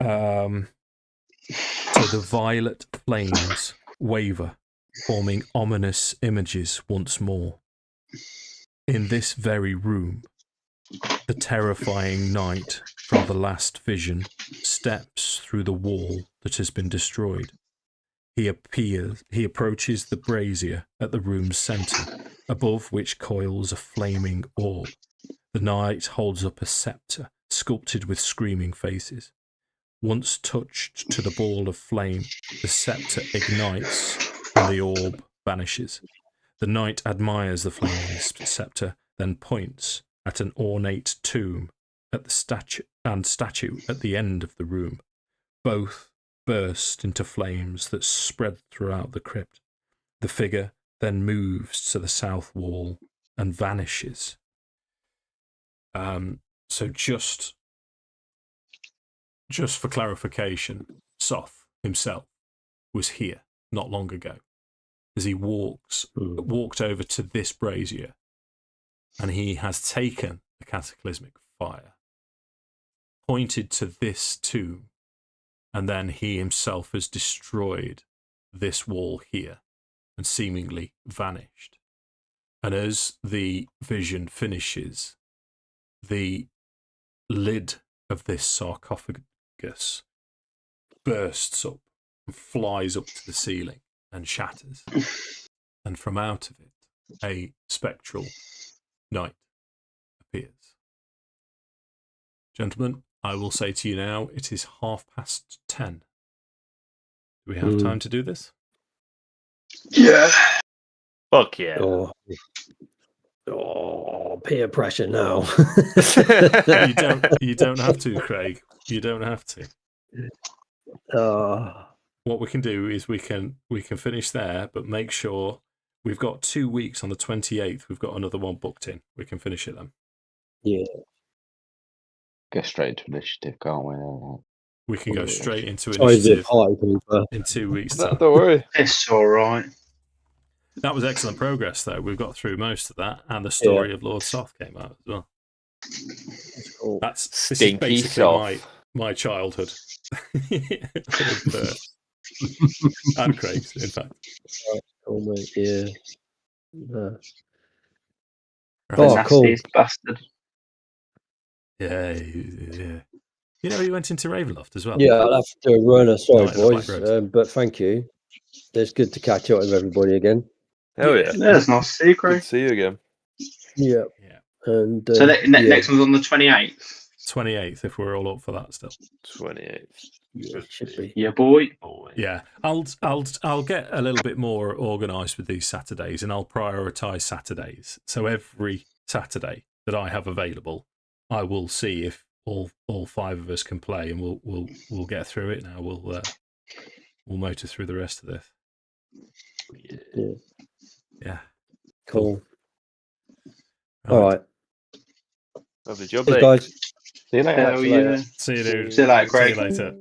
So the violet flames waver, forming ominous images once more. In this very room, the terrifying knight from the last vision steps through the wall that has been destroyed. He approaches the brazier at the room's centre, above which coils a flaming orb. The knight holds up a sceptre, sculpted with screaming faces. Once touched to the ball of flame, the sceptre ignites and the orb vanishes. The knight admires the flaming sceptre, then points at an ornate tomb at the statue at the end of the room. Both burst into flames that spread throughout the crypt. The figure then moves to the south wall and vanishes. So just for clarification, Soth himself was here not long ago, as he walked over to this brazier, and he has taken the cataclysmic fire, pointed to this tomb, and then he himself has destroyed this wall here and seemingly vanished. And as the vision finishes, the lid of this sarcophagus bursts up and flies up to the ceiling and shatters. And from out of it, a spectral knight appears. Gentlemen, I will say to you now, it is 10:30. Do we have time to do this? Yeah. Fuck yeah. Oh, peer pressure now. You don't have to, Craig. You don't have to. What we can do is we can finish there, but make sure we've got 2 weeks on the 28th. We've got another one booked in. We can finish it then. Yeah. Go straight into initiative, can't we? We can go straight into initiative in 2 weeks' time. Don't worry. It's all right. That was excellent progress, though. We've got through most of that, and the story of Lord Soth came out as well. Cool. This is basically my childhood. And Craig's, in fact. Oh, mate, yeah. Oh, cool. Bastard. Yeah. You know, he went into Ravenloft as well. Yeah, I'll have to do a runner. Sorry, Night boys. Black But thank you. It's good to catch up with everybody again. Hell yeah. Yeah, it's nice to see you, Craig. Good to see you again. Yeah. And so next one's on the 28th. 28th, if we're all up for that still. 28th. Yeah, should be. Yeah, boy. Yeah, I'll get a little bit more organised with these Saturdays, and I'll prioritise Saturdays. So every Saturday that I have available, I will see if all 5 of us can play, and we'll get through it. Now we'll motor through the rest of this. Yeah. Cool. All right. Lovely job, Hey, guys. See you later. Hell yeah. See you, dude. See you later, Craig. See you later.